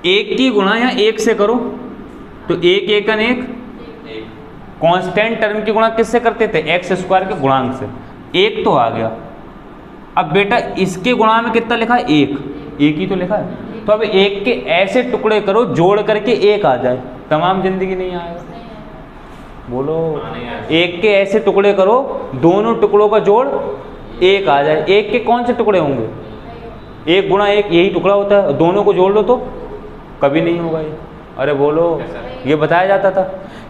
एक की गुणा यहाँ एक से करो तो एक एकन एक, कांस्टेंट टर्म की गुणा किससे करते थे? एक्स स्क्वायर के गुणांक से। एक तो आ गया। अब बेटा इसके गुणा में कितना लिखा है? एक ही तो लिखा है। तो अब एक के ऐसे टुकड़े करो जोड़ करके एक आ जाए, तमाम जिंदगी नहीं आएगा। बोलो, एक के ऐसे टुकड़े करो दोनों टुकड़ों का जोड़ एक आ जाए। एक के कौन से टुकड़े होंगे? एक गुणा एक यही टुकड़ा होता है, दोनों को जोड़ लो तो कभी नहीं होगा ये। अरे बोलो, ये बताया जाता था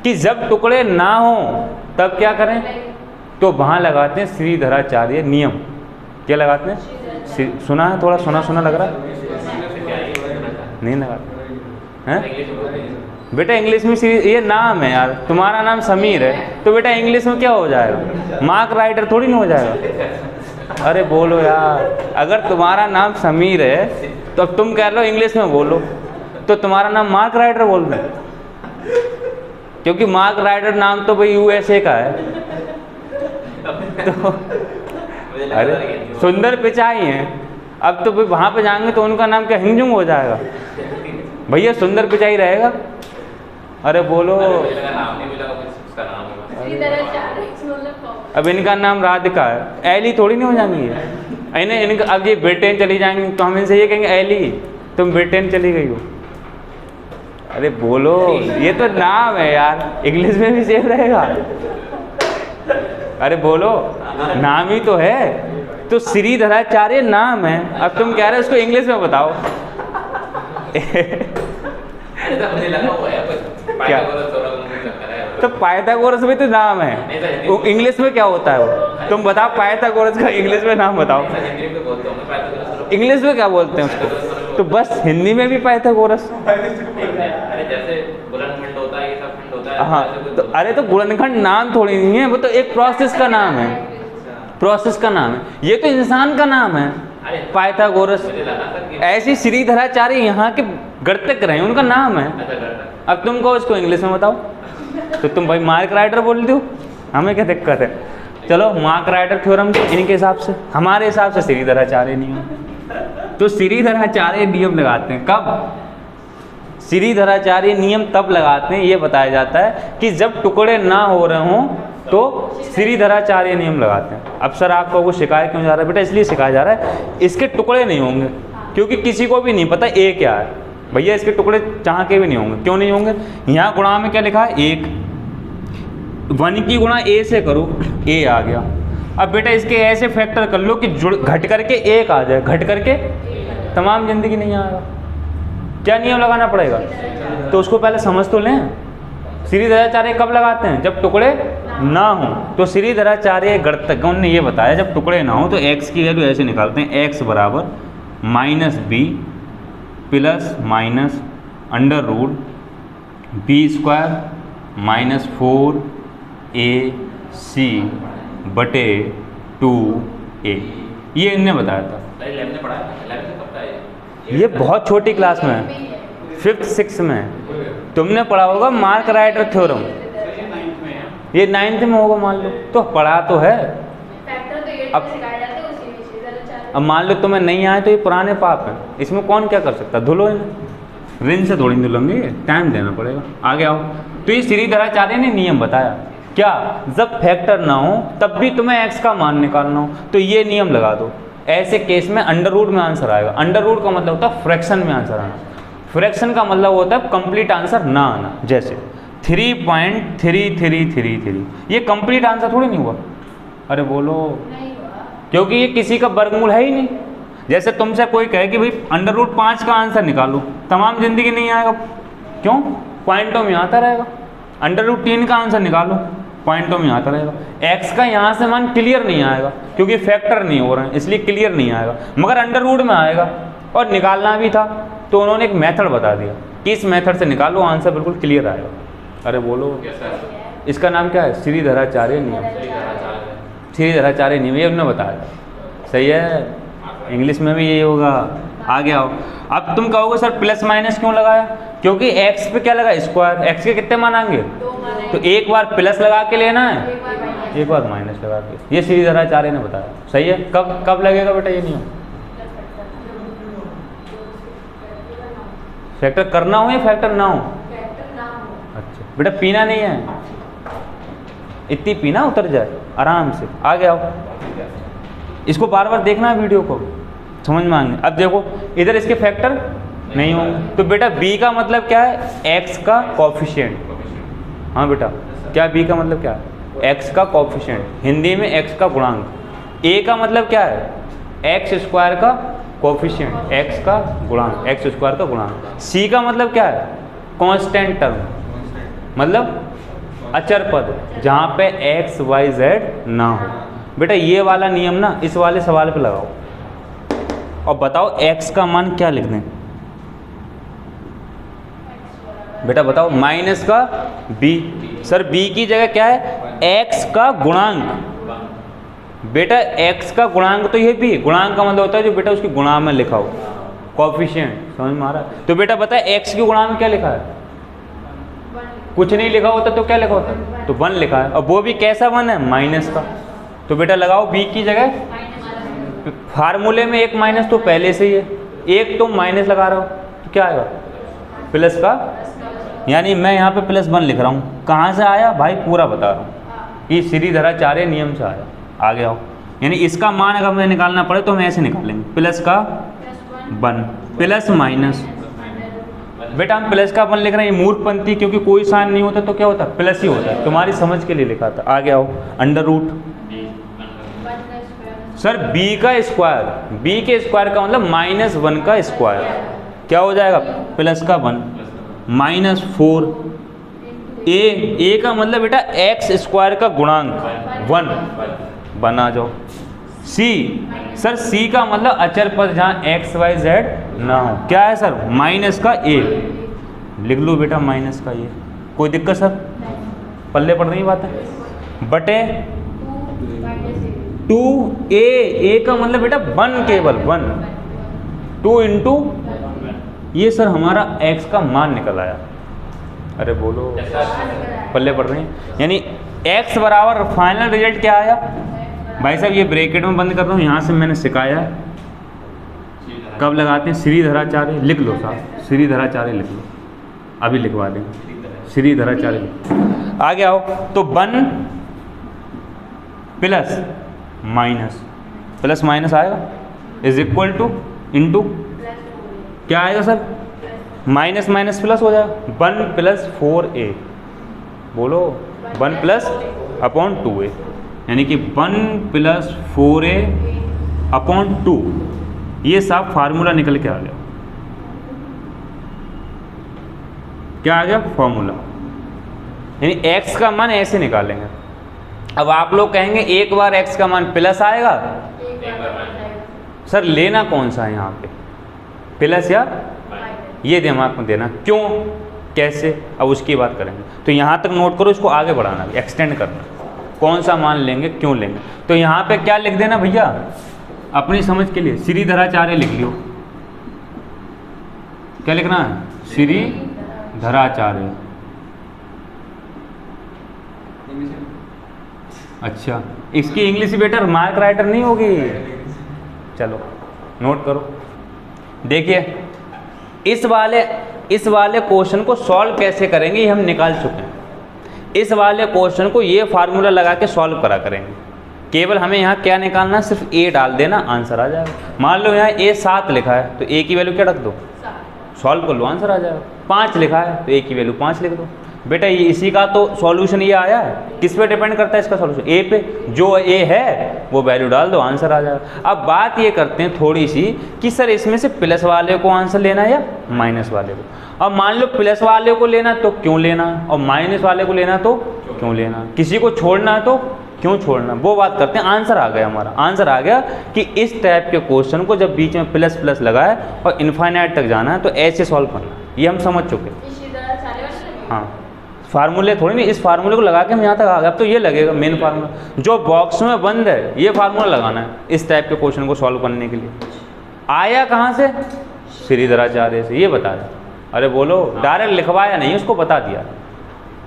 कि जब टुकड़े ना हो तब क्या करें? तो वहाँ लगाते हैं श्रीधराचार्य नियम। क्या लगाते हैं? सुना है? थोड़ा सुना सुना लग रहा है? नहीं लगाते हैं बेटा। इंग्लिश में ये नाम है यार, तुम्हारा नाम समीर है तो बेटा इंग्लिश में क्या हो जाएगा? मार्क राइटर थोड़ी ना हो जाएगा। अरे बोलो यार, अगर तुम्हारा नाम समीर है तो अब तुम कह लो इंग्लिश में बोलो, तो तुम्हारा नाम मार्क राइटर बोल रहे, क्योंकि मार्क राइटर नाम तो भाई यूएसए का है। तो अरे सुंदर पिचाई हैं, अब तो भाई वहाँ पे जाएंगे तो उनका नाम क्या हिंजुंग हो जाएगा? भैया सुंदर पिचाई रहेगा। अरे बोलो, अब इनका नाम राधिका है, एली थोड़ी नहीं हो जाएंगी इन्हें। इनका अब ये ब्रिटेन चली जाएंगी तो हम इनसे ये कहेंगे एली तुम ब्रिटेन चली गई हो। अरे बोलो, ये तो नाम है यार, इंग्लिश में भी सेफ रहेगा। अरे बोलो, नाम ही तो है। तो श्रीधराचार्य नाम है, अब तुम कह रहे हो उसको इंग्लिश में बताओ। क्या? तो पाइथागोरस भी तो नाम है, वो इंग्लिश में क्या होता है वो? तुम बताओ पाइथागोरस का इंग्लिश में नाम बताओ। इंग्लिश में क्या बोलते हैं उसको? तो बस हिंदी में भी पाइथागोरस। हाँ तो अरे तो गुणनखंड नाम थोड़ी नहीं है, वो तो एक प्रोसेस का नाम है, प्रोसेस का नाम है। ये तो इंसान का नाम है पाइथागोरस। ऐसी श्रीधराचार्य यहाँ के गणितज्ञ रहे, उनका नाम है। अब तुम कहो इसको इंग्लिश में बताओ तो तुम भाई मार्क राइटर बोल दो, हमें क्या दिक्कत है? चलो मार्क राइटर थ्योरम के इनके हिसाब से, हमारे हिसाब से श्रीधराचार्य नियम। तो श्रीधराचार्य नियम लगाते हैं कब? श्रीधराचार्य नियम तब लगाते हैं, ये बताया जाता है कि जब टुकड़े ना हो रहे हों तो श्रीधराचार्य नियम लगाते हैं। अब सर आपको वो सिखाया क्यों जा रहा है? बेटा इसलिए सिखाया जा रहा है, इसके टुकड़े नहीं होंगे, क्योंकि किसी को भी नहीं पता ए क्या है। भैया इसके टुकड़े चाह के भी नहीं होंगे। क्यों नहीं होंगे? यहाँ गुणा में क्या लिखा है? एक। 1 की गुणा ए से करो, ए आ गया। अब बेटा इसके ऐसे फैक्टर कर लो कि घट करके एक आ जाए, घट करके तमाम जिंदगी नहीं आएगा। क्या नियम लगाना पड़ेगा? तो उसको पहले समझ तो लें। श्रीधराचार्य कब लगाते हैं? जब टुकड़े ना हो। तो श्रीधराचार्य गणितज्ञों ने ये बताया जब टुकड़े ना हो तो x की वैल्यू ऐसे निकालते हैं, x बराबर -b plus minus under root b square minus 4ac बटे 2a। ये इनने बताया था। ये बहुत छोटी क्लास में है, 5th 6th में तुमने पढ़ा होगा मार्क राइटर थ्योरम। ये 9th में होगा मान लो, तो पढ़ा तो है। अब मान लो तुम्हें नहीं आए तो ये पुराने पाप हैं, इसमें कौन क्या कर सकता? धुलो इन्हें, रिन से थोड़ी धुलेंगे, टाइम देना पड़ेगा। आगे आओ। तो ये श्रीधराचार्य ने नियम बताया क्या? जब फैक्टर ना हो तब भी तुम्हें x का मान निकालना हो तो ये नियम लगा दो। ऐसे केस में अंडर रूट में आंसर आएगा। अंडर रूट का मतलब होता है फ्रैक्शन में आंसर आना, फ्रैक्शन का मतलब होता है कंप्लीट आंसर ना आना। जैसे 3.3333, ये कंप्लीट आंसर थोड़ी नहीं हुआ। अरे बोलो, क्योंकि ये किसी का वर्गमूल है ही नहीं। जैसे तुमसे कोई कहे कि भाई अंडर रूट 5 का आंसर निकालो, तमाम जिंदगी नहीं आएगा। क्यों? पॉइंटों में आता रहेगा। अंडर रूट 3 का आंसर निकालो, पॉइंटों में आता रहेगा। x का यहाँ से मान क्लियर नहीं आएगा क्योंकि फैक्टर नहीं हो रहे हैं, इसलिए क्लियर नहीं आएगा, मगर अंडर रूट में आएगा। और निकालना भी था तो उन्होंने एक मेथड बता दिया कि इस मेथड से निकालो, आंसर बिल्कुल क्लियर आएगा। अरे बोलो, इसका नाम क्या है? श्रीधराचार्य नियम। श्रीधराचार्य नियम ये उन्होंने बताया। सही है, इंग्लिश में भी यही होगा। आगे आओ। अब तुम कहोगे सर प्लस माइनस क्यों लगाया? क्योंकि x पे क्या लगा? स्क्वायर। x के कितने मान आएंगे? तो एक बार प्लस लगा के लेना है, एक बार माइनस लगा के। ये श्रीधराचार्य ने बताया। सही है। कब लगेगा बेटा ये नियम? फैक्टर करना हो या फैक्टर ना हो? अच्छा बेटा पीना नहीं है, इतनी पीना उतर जाए आराम से। आगे आओ, इसको बार बार देखना है वीडियो को, समझ में आएंगे। अब देखो इधर इसके फैक्टर नहीं होंगे, तो बेटा b का मतलब क्या है? x का कोफिशिएंट। हाँ बेटा, क्या b का मतलब क्या है? x का कोफिशिएंट, हिंदी में x का गुणांक। a का मतलब क्या है? x स्क्वायर का कोफिशिएंट, x का गुणांक, x स्क्वायर का गुणांक। c का मतलब क्या है? कांस्टेंट टर्म, मतलब अचर पद जहाँ पे x y z ना हो। बेटा ये वाला नियम ना इस वाले सवाल पे लगाओ और बताओ x का मान क्या लिख दें? बेटा बताओ, माइनस का b। सर b की जगह क्या है? x का गुणांक। बेटा x का गुणांक तो ये भी, गुणांक का मतलब होता है जो बेटा उसकी गुणा में लिखा हो, कोफिशिएंट। समझ में आ रहा है? तो बेटा बताए x के गुणा में क्या लिखा है? कुछ नहीं लिखा होता तो क्या लिखा होता? तो 1 लिखा है, और वो भी कैसा 1 है? माइनस का। तो बेटा लगाओ b की जगह, फार्मूले में एक माइनस तो पहले से ही है, एक तुम माइनस लगा रहे हो तो क्या आएगा? प्लस का, यानी मैं यहाँ पे +1 लिख रहा हूँ। कहाँ से आया भाई? पूरा बता रहा हूँ, ये श्रीधराचार्य नियम से आया। आगे आओ, यानी इसका मान अगर हमें निकालना पड़े तो हम ऐसे निकालेंगे, प्लस का 1 प्लस माइनस। बेटा हम प्लस का 1 लिख रहे हैं, ये मूर्खपंथी, क्योंकि कोई साइन नहीं होता तो क्या होता? प्लस ही होता है। तुम्हारी समझ के लिए लिखा था। आगे आओ, अंडर रूट। सर b का स्क्वायर, b के स्क्वायर का मतलब -1 का स्क्वायर, क्या हो जाएगा? प्लस का 1 -4 a का मतलब बेटा x स्क्वायर का गुणांक 1 बना जाओ। c, सर c का मतलब अचर पद जहाँ x y z ना हो, क्या है सर? माइनस का a। लिख लो बेटा माइनस का a, कोई दिक्कत सर? पल्ले पड़ रही बात है। बटे 2a का मतलब बेटा 1, केवल 1, 2 इंटू ये सर हमारा x का मान निकल आया। अरे बोलो, पल्ले पड़ रही हैं। यानी x बराबर फाइनल रिजल्ट क्या आया भाई साहब? ये ब्रैकेट में बंद कर रहा हूँ, यहाँ से मैंने सिखाया कब लगाते हैं? श्रीधराचार्य लिख लो साहब, श्रीधराचार्य लिख लो, अभी लिखवा देंगे श्रीधराचार्य। आगे आओ, तो 1 प्लस माइनस, प्लस माइनस आएगा इज इक्वल टू इंटू क्या आएगा सर? माइनस माइनस प्लस हो जाएगा, 1 प्लस 4a। बोलो 1 प्लस अपॉन 2a, यानी कि 1 प्लस 4a अपॉन 2। ये सब फार्मूला निकल के आ गया। क्या आ गया? फॉर्मूला। यानी x का मान ऐसे निकालेंगे। अब आप लोग कहेंगे एक बार x का मान प्लस आएगा, सर लेना कौन सा है यहाँ पे? प्लस या? ये दिमाग में देना, क्यों कैसे अब उसकी बात करेंगे। तो यहाँ तक नोट करो, इसको आगे बढ़ाना, एक्सटेंड करना, कौन सा मान लेंगे, क्यों लेंगे। तो यहाँ पे क्या लिख देना भैया अपनी समझ के लिए? श्रीधराचार्य लिख लियो। क्या लिखना है? श्रीधराचार्य। अच्छा, इसकी इंग्लिश बेटर मार्क राइटर नहीं होगी। चलो नोट करो। देखिए इस वाले क्वेश्चन को सॉल्व कैसे करेंगे ये हम निकाल चुके हैं। इस वाले क्वेश्चन को ये फार्मूला लगा के सॉल्व करा करेंगे। केवल हमें यहाँ क्या निकालना है? सिर्फ a डाल देना, आंसर आ जाएगा। मान लो यहाँ a 7 लिखा है तो a की वैल्यू क्या रख दो? सॉल्व कर लो, आंसर आ जाएगा। 5 लिखा है तो a की वैल्यू 5 लिख दो। बेटा ये इसी का तो सॉल्यूशन ये आया है। किस पे डिपेंड करता है इसका सॉल्यूशन? a पे। जो a है वो वैल्यू डाल दो, आंसर आ जाएगा। अब बात ये करते हैं थोड़ी सी कि सर इसमें से प्लस वाले को आंसर लेना है या माइनस वाले को। अब मान लो प्लस वाले को लेना तो क्यों लेना, और माइनस वाले को लेना तो क्यों लेना, किसी को छोड़ना है तो क्यों छोड़ना, वो बात करते हैं। आंसर आ गया, हमारा आंसर आ गया कि इस टाइप के क्वेश्चन को जब बीच में प्लस प्लस लगाए और इनफाइनाइट तक जाना है तो ऐसे सॉल्व करना, ये हम समझ चुके हैं। हाँ, फार्मूले थोड़ी नहीं, इस फार्मूले को लगा के हम यहाँ तक आ गए। अब तो ये लगेगा मेन फार्मूला जो बॉक्स में बंद है, ये फार्मूला लगाना है इस टाइप के क्वेश्चन को सॉल्व करने के लिए। आया कहाँ से? श्रीधराचार्य से, ये बता दें। अरे बोलो, डायरेक्ट लिखवाया नहीं, उसको बता दिया।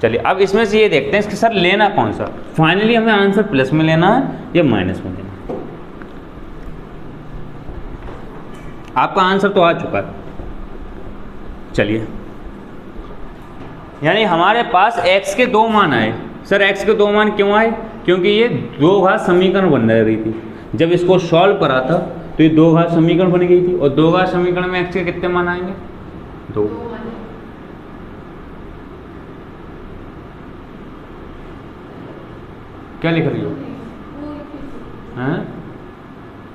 चलिए अब इसमें से ये देखते हैं कि सर लेना कौन सा। फाइनली हमें आंसर प्लस में लेना है या माइनस में लेना है। आपका आंसर तो आ चुका है, चलिए, यानी हमारे पास x के 2 मान आए। सर x के 2 मान क्यों आए? क्योंकि ये दो घात समीकरण बन रही थी। जब इसको सॉल्व करा था तो ये दो घात समीकरण बन गई थी, और दो घात समीकरण में x के कितने मान आएंगे? 2। क्या लिख रही हो? हैं?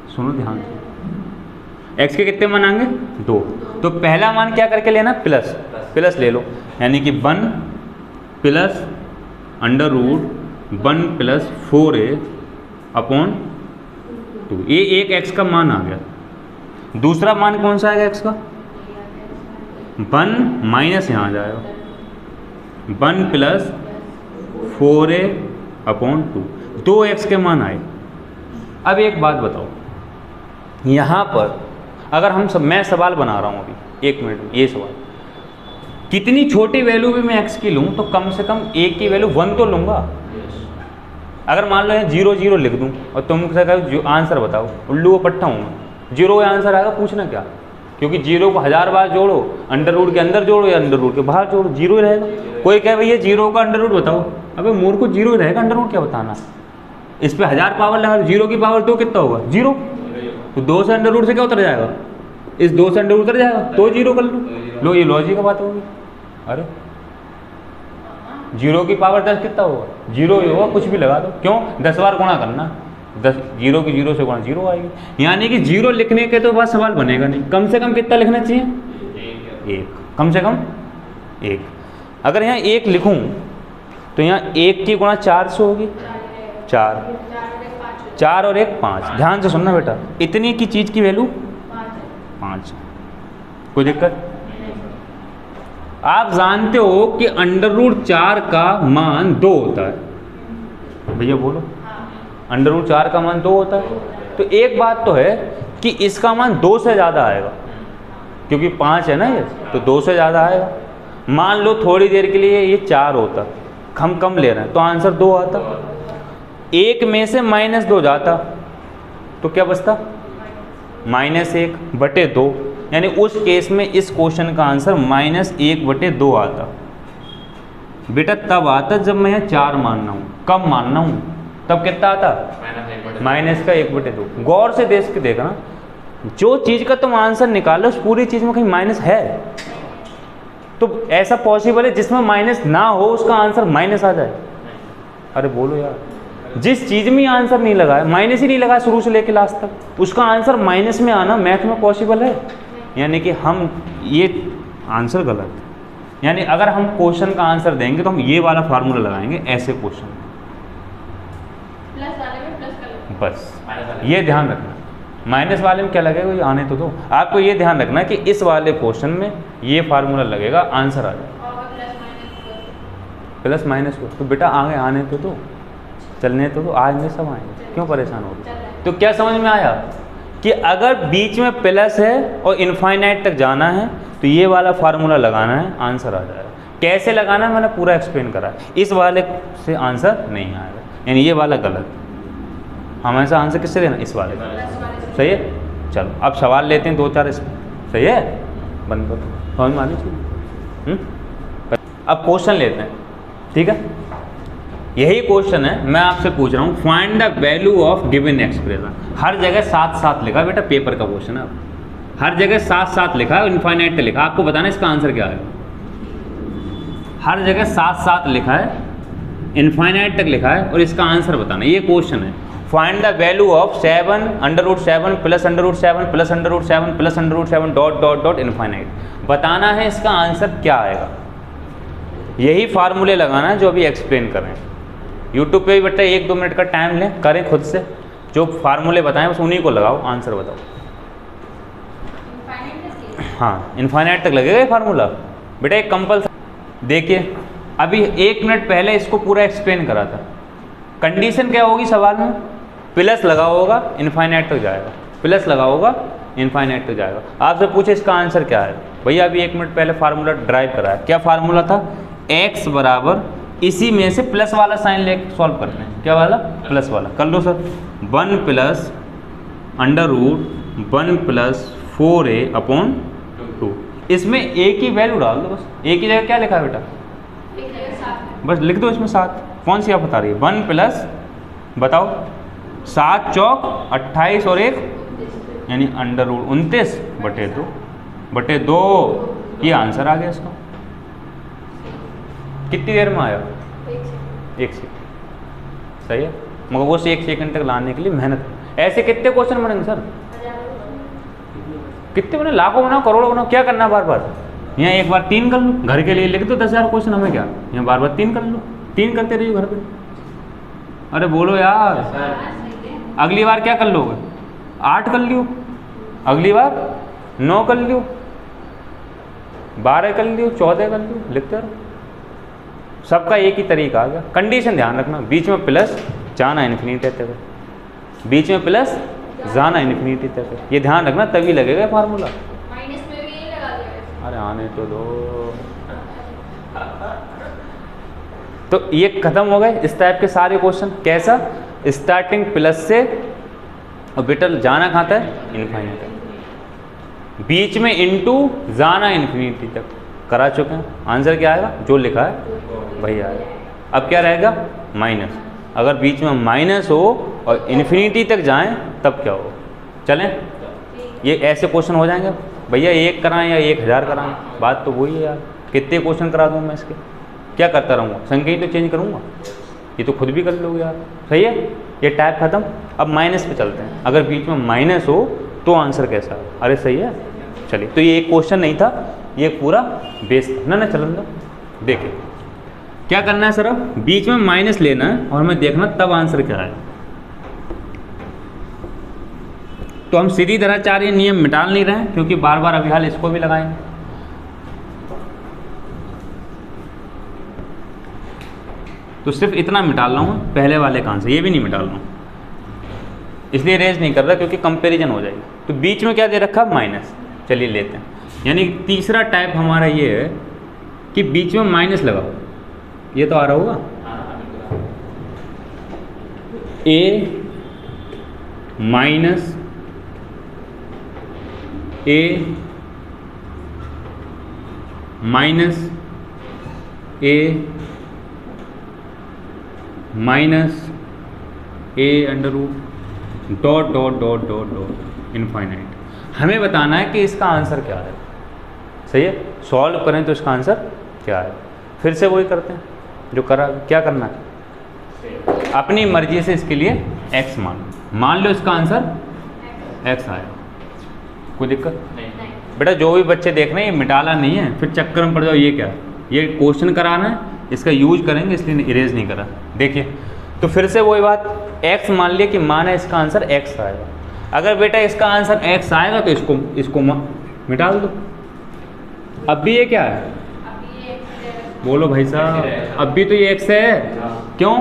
सुनो ध्यान से, x के कितने मान आएंगे? 2। तो पहला मान क्या करके लेना? प्लस, प्लस ले लो, यानी कि 1 plus under root 1 plus 4a upon 2। ये एक x का मान आ गया। दूसरा मान कौन सा आएगा x का? 1 माइनस यहाँ आ जाएगा 1 प्लस 4a अपॉन 2। 2x के मान आए। अब एक बात बताओ, यहाँ पर अगर मैं सवाल बना रहा हूँ अभी 1 मिनट में, ये सवाल, कितनी छोटी वैल्यू भी मैं x की लूँ तो कम से कम a की वैल्यू 1 तो लूँगा। अगर मान लो यहाँ 0 0 लिख दूँ और तुम कहो आंसर बताओ, उल्लू को पट्टा हूँ मैं, 0 का आंसर आएगा, पूछना क्या? क्योंकि 0 को 1000 बार जोड़ो, अंडर रूट के अंदर जोड़ो या अंडर रूट के बाहर जोड़ो, 0 ही रहेगा। कोई कहे भैया 0 का अंडर रूट बताओ, अबे मूर्ख को 0 ही रहेगा, अंडर रूट क्या बताना? इस पे 1000 पावर लगा, 0 की पावर 2 कितना होगा? 0। तो 2 से अंडर रूट से क्या उतर जाएगा? इस 2 से अंडर रूट उतर जाएगा, तो 0 कर लो। ये लॉजिक का बात होगी। अरे 0 की पावर 10 कितना होगा? 0 ही होगा, कुछ भी लगा दो। क्यों? 10 बार गुणा करना, 0 की 0 से गुणा 0 आएगी। यानी कि 0 लिखने के तो बाद सवाल बनेगा नहीं। कम से कम कितना लिखना चाहिए? 1, कम से कम 1। अगर यहाँ 1 लिखूँ तो यहाँ 1 की गुणा 4 से होगी, 4 और 1 5। ध्यान से सुनना बेटा, इतनी की चीज़ की वैल्यू 5। कोई दिक्कत? आप जानते हो कि अंडर रूट 4 का मान 2 होता है। भैया बोलो, अंडर रूट 4 का मान 2 होता है। तो एक बात तो है कि इसका मान 2 से ज़्यादा आएगा, क्योंकि 5 है ना ये, तो 2 से ज़्यादा आएगा। मान लो थोड़ी देर के लिए ये 4 होता, हम कम ले रहे हैं तो आंसर 2 आता। 1 में से -2 जाता तो क्या बचता? -1 बटे 2। यानी उस केस में इस क्वेश्चन का आंसर -1 बटे 2 आता। बेटा तब आता जब मैं यहाँ 4 मानना हूँ, कम मानना हूँ, तब कितना आता? -1 बटे 2। गौर से देख के देखना, जो चीज़ का तुम आंसर निकालो उस पूरी चीज़ में कहीं माइनस है तो ऐसा पॉसिबल है जिसमें माइनस ना हो उसका आंसर माइनस आ जाए? अरे बोलो यार, जिस चीज़ में आंसर नहीं लगा है, माइनस ही नहीं लगा शुरू से लेकर लास्ट तक, उसका आंसर माइनस में आना मैथ में पॉसिबल है? यानी कि हम ये आंसर गलत है। यानी अगर हम क्वेश्चन का आंसर देंगे तो हम ये वाला फार्मूला लगाएंगे ऐसे क्वेश्चन में, बस ये ध्यान रखना। माइनस वाले में क्या लगेगा ये आने तो दो। आपको ये ध्यान रखना कि इस वाले क्वेश्चन में ये फार्मूला लगेगा, आंसर आ जाएगा। प्लस माइनस को तो बेटा आगे आने तो दो, चलने तो दो, आएंगे सब आएंगे, क्यों परेशान हो रहे? तो क्या समझ में आया कि अगर बीच में प्लस है और इनफाइनाइट तक जाना है तो ये वाला फार्मूला लगाना है, आंसर आ जाएगा। कैसे लगाना है मैंने पूरा एक्सप्लेन करा है। इस वाले से आंसर नहीं आएगा, यानी ये वाला गलत। हमेशा आंसर किससे देना? इस वाले का। सही है? चलो अब सवाल लेते हैं 2-4 इसमें। सही है? बंद करो, समझ में आनी चाहिए। अब क्वेश्चन लेते हैं, ठीक है? यही क्वेश्चन है, मैं आपसे पूछ रहा हूँ find the value of given expression. हर जगह 7 लिखा बेटा, पेपर का क्वेश्चन है, हर जगह 7 लिखा है, इनफाइनाइट तक लिखा है। आपको बताना इसका आंसर क्या है। हर जगह 7 लिखा है, इनफाइनाइट तक लिखा है और इसका आंसर बताना। ये क्वेश्चन है, find the value of 7 √7 plus √7 plus √7 plus √7 dot infinite. बताना है इसका आंसर क्या आएगा। यही फार्मूले लगाना है जो अभी एक्सप्लेन कर रहे हैं। यूट्यूब पे भी बेटा 1-2 मिनट का टाइम लें, करें खुद से, जो फार्मूले बताएं बस उन्हीं को लगाओ, आंसर बताओ। हाँ, इनफाइनाइट तक लगेगा ये फार्मूला बेटा, एक कंपल्सरी। देखिए अभी 1 मिनट पहले इसको पूरा एक्सप्लेन करा था। कंडीशन क्या होगी सवाल में? प्लस लगा होगा, इनफाइनाइट तक जाएगा, प्लस लगा होगा, इनफाइनाइट तक जाएगा। आपसे पूछे इसका आंसर क्या है? भैया अभी 1 मिनट पहले फार्मूला ड्राइव करा है। क्या फार्मूला था? x बराबर, इसी में से प्लस वाला साइन लेके सॉल्व करते हैं। क्या वाला? प्लस वाला। कर लो sir. 1 plus under root 1 plus 4a upon 2। इसमें ए की वैल्यू डाल दो बस। ए की जगह क्या लिखा है बेटा? बस लिख दो इसमें 7। कौन सी आप बता रही है? 1 प्लस बताओ 7 चौक 28 और 1 यानी अंडर रूट 29/2 ये आंसर आ गया इसका। कितनी देर में आया? 1 सेकंड। सही है, मगर वो 1 सेकंड तक लाने के लिए मेहनत। ऐसे कितने क्वेश्चन बनेंगे सर? कितने बने? लाखों बनाओ, करोड़ों बनाओ, क्या करना बार बार? यहाँ एक बार 3 कर लो, घर के लिए लिख दो 10,000 क्वेश्चन, हमें क्या? यहाँ बार बार 3 कर लो, 3 करते रहिए घर पे। अरे बोलो यार, अगली बार क्या कर लोगे? 8 कर लियो, अगली बार 9 कर लियो, 12 कर लियो, 14 कर लियो, लिखते रहो। सबका एक ही तरीका आ गया। कंडीशन ध्यान रखना, बीच में प्लस जाना इन्फिनिटी तक, बीच में प्लस जाना इन्फिनिटी तक, ये ध्यान रखना, तभी लगेगा फार्मूला। माइनस में भी यही लगा दिया। अरे आने तो दो। तो ये खत्म हो गए इस टाइप के सारे क्वेश्चन। कैसा? स्टार्टिंग प्लस से और बेटा जाना कहाँ था? इनफाइनाइट तक, बीच में इनटू जाना इन्फिनिटी तक करा चुके हैं। आंसर क्या आएगा? जो लिखा है वही आएगा। अब क्या रहेगा? माइनस। अगर बीच में माइनस हो और इन्फिनिटी तक जाएं तब क्या हो? चलें, ये ऐसे क्वेश्चन हो जाएंगे भैया। 1 कराएं या 1000 कराएं, बात तो वही है यार। कितने क्वेश्चन करा दूँ मैं इसके? क्या करता रहूँगा? संख्या ही तो चेंज करूँगा, ये तो खुद भी कर लोगे यार। सही है, ये टाइप खत्म। अब माइनस पे चलते हैं। अगर बीच में माइनस हो तो आंसर कैसा है? अरे सही है, चलिए। तो ये एक क्वेश्चन नहीं था, ये पूरा बेस था ना। चलन दो, देखिए क्या करना है सर। अब बीच में माइनस लेना है और हमें देखना तब आंसर क्या है। तो हम सीधी तरह 4 ये नियम मिटा नहीं रहे हैं, क्योंकि बार बार अभी हाल इसको भी लगाएंगे। तो सिर्फ इतना मिटाल रहा हूँ पहले वाले का आंसर, ये भी नहीं मिटाल रहा हूँ, इसलिए रेज नहीं कर रहा क्योंकि कंपैरिजन हो जाएगी। तो बीच में क्या दे रखा? माइनस। चलिए लेते हैं, यानी तीसरा टाइप हमारा ये है कि बीच में माइनस लगाओ। ये तो आ रहा होगा, a minus a minus a minus a under root dot dot dot dot dot infinite. हमें बताना है कि इसका आंसर क्या है। सही है, सॉल्व करें तो इसका आंसर क्या है। फिर से वही करते हैं जो करा। क्या करना है? अपनी मर्जी से इसके लिए x मान लो इसका आंसर x आएगा, कोई दिक्कत नहीं। बेटा जो भी बच्चे देख रहे हैं ये मिटाला नहीं है, फिर चक्कर में पड़ जाओ। ये क्या है? ये क्वेश्चन कराना है, इसका यूज करेंगे, इसलिए इरेज नहीं करा। देखिए तो फिर से वही बात, x मान लिया कि मान है इसका आंसर x आएगा। अगर बेटा इसका आंसर x आएगा तो इसको मिटा दो। अब भी ये क्या है? बोलो भाई साहब, अब भी तो ये x है। क्यों?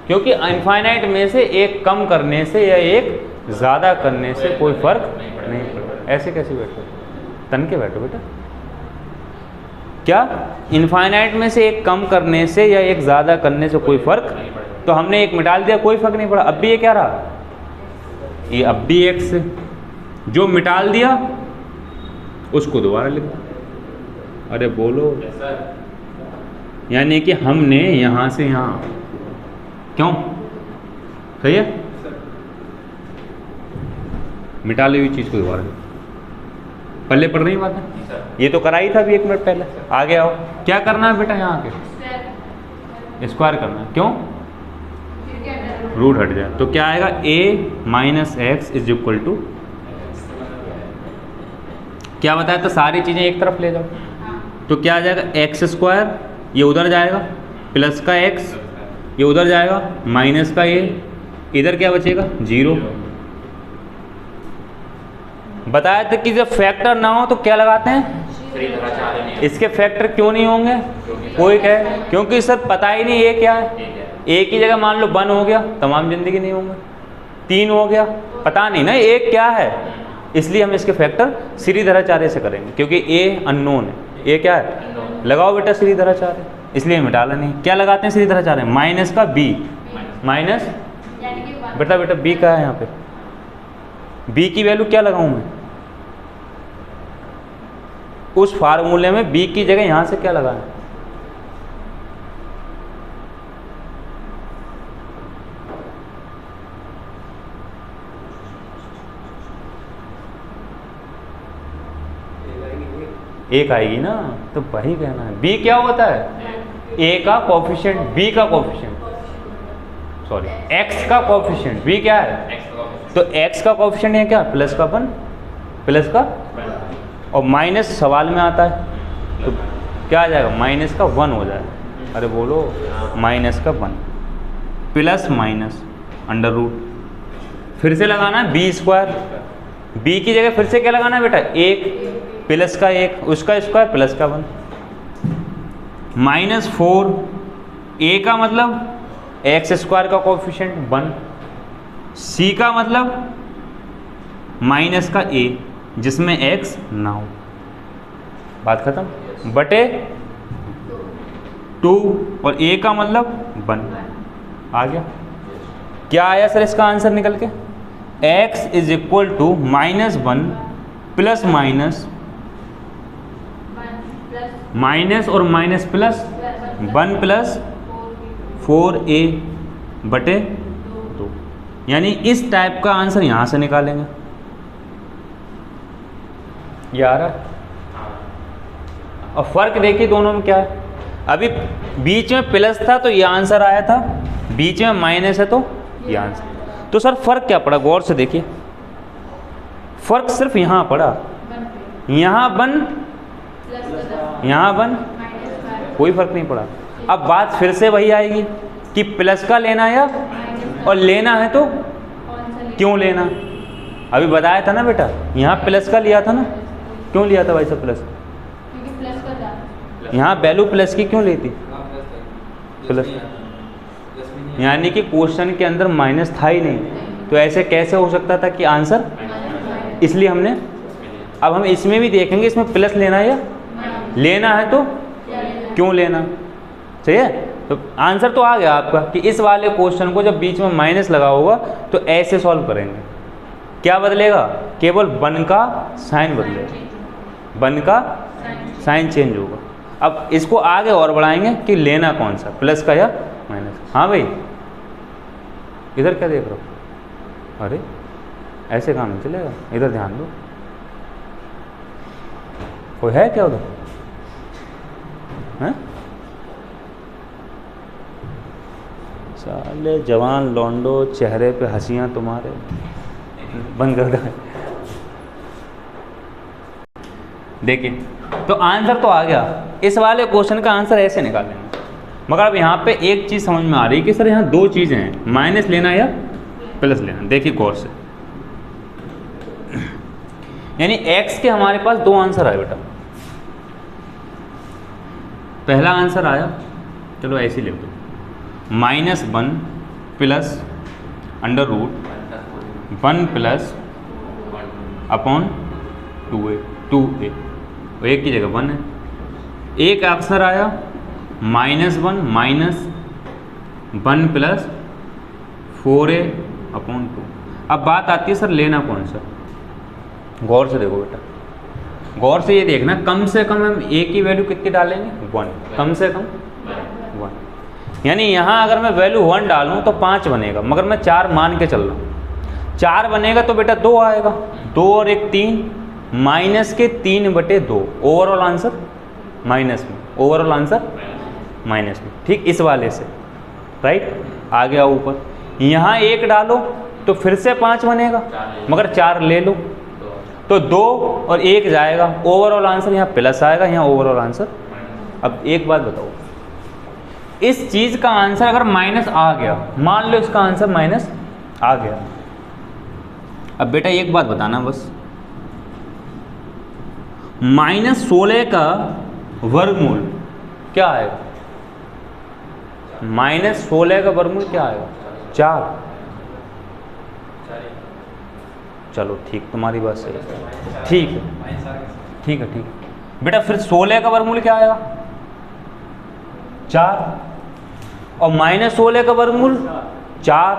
क्योंकि इनफाइनाइट में से एक कम करने से या एक ज़्यादा करने से कोई फर्क नहीं पड़ता। ऐसे कैसे बैठो? तन के बैठो बेटा। क्या? इनफाइनाइट में से एक कम करने से या एक ज़्यादा करने से कोई फर्क? तो हमने एक मिटा दिया, कोई फर्क नहीं पड़ा। अब भी ये क्या रहा? ये अब भी x है। जो मिटाल दिया उसको दोबारा लिख दो। अरे बोलो, यानी कि हमने यहाँ से यहाँ, क्यों? सही है, मिटा ली हुई चीज़ को दोबारा पल्ले पड़ रही बात है। ये तो कराई था अभी 1 मिनट पहले। आगे आओ, क्या करना है बेटा? यहाँ आके स्क्वायर करना है। क्यों? रूट हट जाए तो क्या आएगा? a minus x is equal to क्या बताया? तो सारी चीज़ें एक तरफ ले जाओ तो क्या आ जाएगा? एक्स स्क्वायर, ये उधर जाएगा, प्लस का x ये उधर जाएगा, माइनस का a, इधर क्या बचेगा? 0। बताया था कि जब फैक्टर ना हो तो क्या लगाते हैं? इसके फैक्टर क्यों नहीं होंगे? कोई कहे क्योंकि सर पता ही नहीं ये क्या है। एक ही जगह मान लो 1 हो गया, तमाम जिंदगी नहीं होंगे। 3 हो गया, पता नहीं ना एक क्या है, इसलिए हम इसके फैक्टर सीरीधराचार्य से करेंगे, क्योंकि a अननोन है। ये क्या है? लगाओ बेटा सीरीधराचार्य, इसलिए मिटाला नहीं। क्या लगाते हैं सीरीधराचार्य? माइनस का b, माइनस बेटा b का है यहाँ पे। b की वैल्यू क्या लगाऊँ मैं? 1 लगाओ, क्या करना है बेटा? यहाँ आके स्क्वायर करना है। क्यों? क्योंकि इनफाइनाइट में से एक कम करने से या एक ज़्यादा करने से कोई फर्क नहीं पड़ता। ऐसे कैसे बैठो? तन के बैठो बेटा। क्या? उस फार्मूले में b की जगह यहाँ से क्या लगाना है? एक आएगी ना, तो वही कहना है। b क्या होता है? a का कोफिशिएंट, b का कोफिशिएंट, सॉरी x का कोफिशिएंट, b क्या है? तो x का कोफिशिएंट है क्या? प्लस का 1 प्लस का, और माइनस सवाल में आता है तो क्या आ जाएगा? माइनस का 1 हो जाएगा। अरे बोलो, माइनस का 1 प्लस माइनस अंडर रूट, फिर से लगाना है b स्क्वायर, b की जगह फिर से क्या लगाना है बेटा? 1 प्लस का 1 उसका स्क्वायर प्लस का 1 माइनस 4, a का मतलब एक्स स्क्वायर का कोफिशिएंट 1, c का मतलब माइनस का a जिसमें x ना हो, बात खत्म, बटे 2, और a का मतलब 1 आ गया। क्या आया सर इसका आंसर निकल के? x is equal to -1 plus minus minus और माइनस प्लस 1 प्लस 4a बटे 2, यानी इस टाइप का आंसर यहाँ से निकालेंगे। ये आ रहा है? और फर्क देखिए दोनों में क्या है। अभी बीच में प्लस था तो ये आंसर आया था, बीच में माइनस है तो ये आंसर। तो सर फर्क क्या पड़ा? गौर से देखिए, फर्क सिर्फ यहाँ पड़ा, यहाँ 1 यहाँ 1, कोई फर्क नहीं पड़ा। अब बात फिर से वही आएगी कि प्लस का लेना या, और लेना है तो क्यों लेना? अभी बताया था ना बेटा, यहाँ प्लस का लिया था ना, क्यों लिया था भाई साहब प्लस? क्योंकि प्लस का था। यहाँ वैल्यू प्लस की क्यों लेती? प्लस, यानी कि क्वेश्चन के अंदर माइनस था ही नहीं, तो ऐसे कैसे हो सकता था कि आंसर? इसलिए हमने, अब हम इसमें भी देखेंगे, इसमें प्लस लेना है या लेना है तो क्यों लेना, सही है? तो आंसर तो आ गया आपका कि इस वाले क्वेश्चन को जब बीच में माइनस लगा होगा तो ऐसे सॉल्व करेंगे। क्या बदलेगा? केवल 1 का साइन बदलेगा, 1 का साइन चेंज होगा। अब इसको आगे और बढ़ाएंगे कि लेना कौन सा, प्लस का या माइनस। हाँ भाई, इधर क्या देख रहे हो? अरे ऐसे काम नहीं चलेगा, इधर ध्यान दो। कोई है क्या उधर? हैं? साले जवान लौंडो, चेहरे पे हंसियां तुम्हारे, बंद कर दो। देखिए, तो आंसर तो आ गया। इस वाले क्वेश्चन का आंसर ऐसे निकालेंगे, मगर अब यहाँ पे एक चीज़ समझ में आ रही है कि सर यहाँ दो चीज़ें हैं, माइनस लेना या प्लस लेना। देखिए गौर से, यानी x के हमारे पास दो आंसर आए बेटा। पहला आंसर आया, चलो ऐसे लिख दो, -1 plus under root 1 plus upon 2a, 2a, तो एक की जगह 1 है। एक आंसर आया -1 माइनस 1 प्लस 4a अपॉन 2। अब बात आती है सर लेना कौन सा। गौर से देखो बेटा, गौर से ये देखना, कम से कम हम a की वैल्यू कितनी डालेंगे? 1, कम से कम 1। यानी यहाँ अगर मैं वैल्यू 1 डालूँ तो 5 बनेगा, मगर मैं 4 मान के चल रहा हूँ। 4 बनेगा तो बेटा 2 आएगा, 2 और 1 3, माइनस के 3/2, ओवरऑल आंसर माइनस में, ओवरऑल आंसर माइनस में। ठीक इस वाले से, राइट, आ गया ऊपर। यहाँ 1 डालो तो फिर से 5 बनेगा, मगर 4 ले लो तो 2 और 1 जाएगा, ओवरऑल आंसर यहाँ प्लस आएगा, यहाँ ओवरऑल आंसर। अब एक बात बताओ, इस चीज़ का आंसर अगर माइनस आ गया, मान लो इसका आंसर माइनस आ गया, अब बेटा एक बात बताना बस, -16 का वर्गमूल क्या आएगा? -16 का वर्गमूल क्या आएगा? 4। चलो ठीक, तुम्हारी बात सही है, ठीक है, ठीक है, ठीक है बेटा। फिर 16 का वर्गमूल क्या आएगा? 4, और -16 का वर्गमूल 4,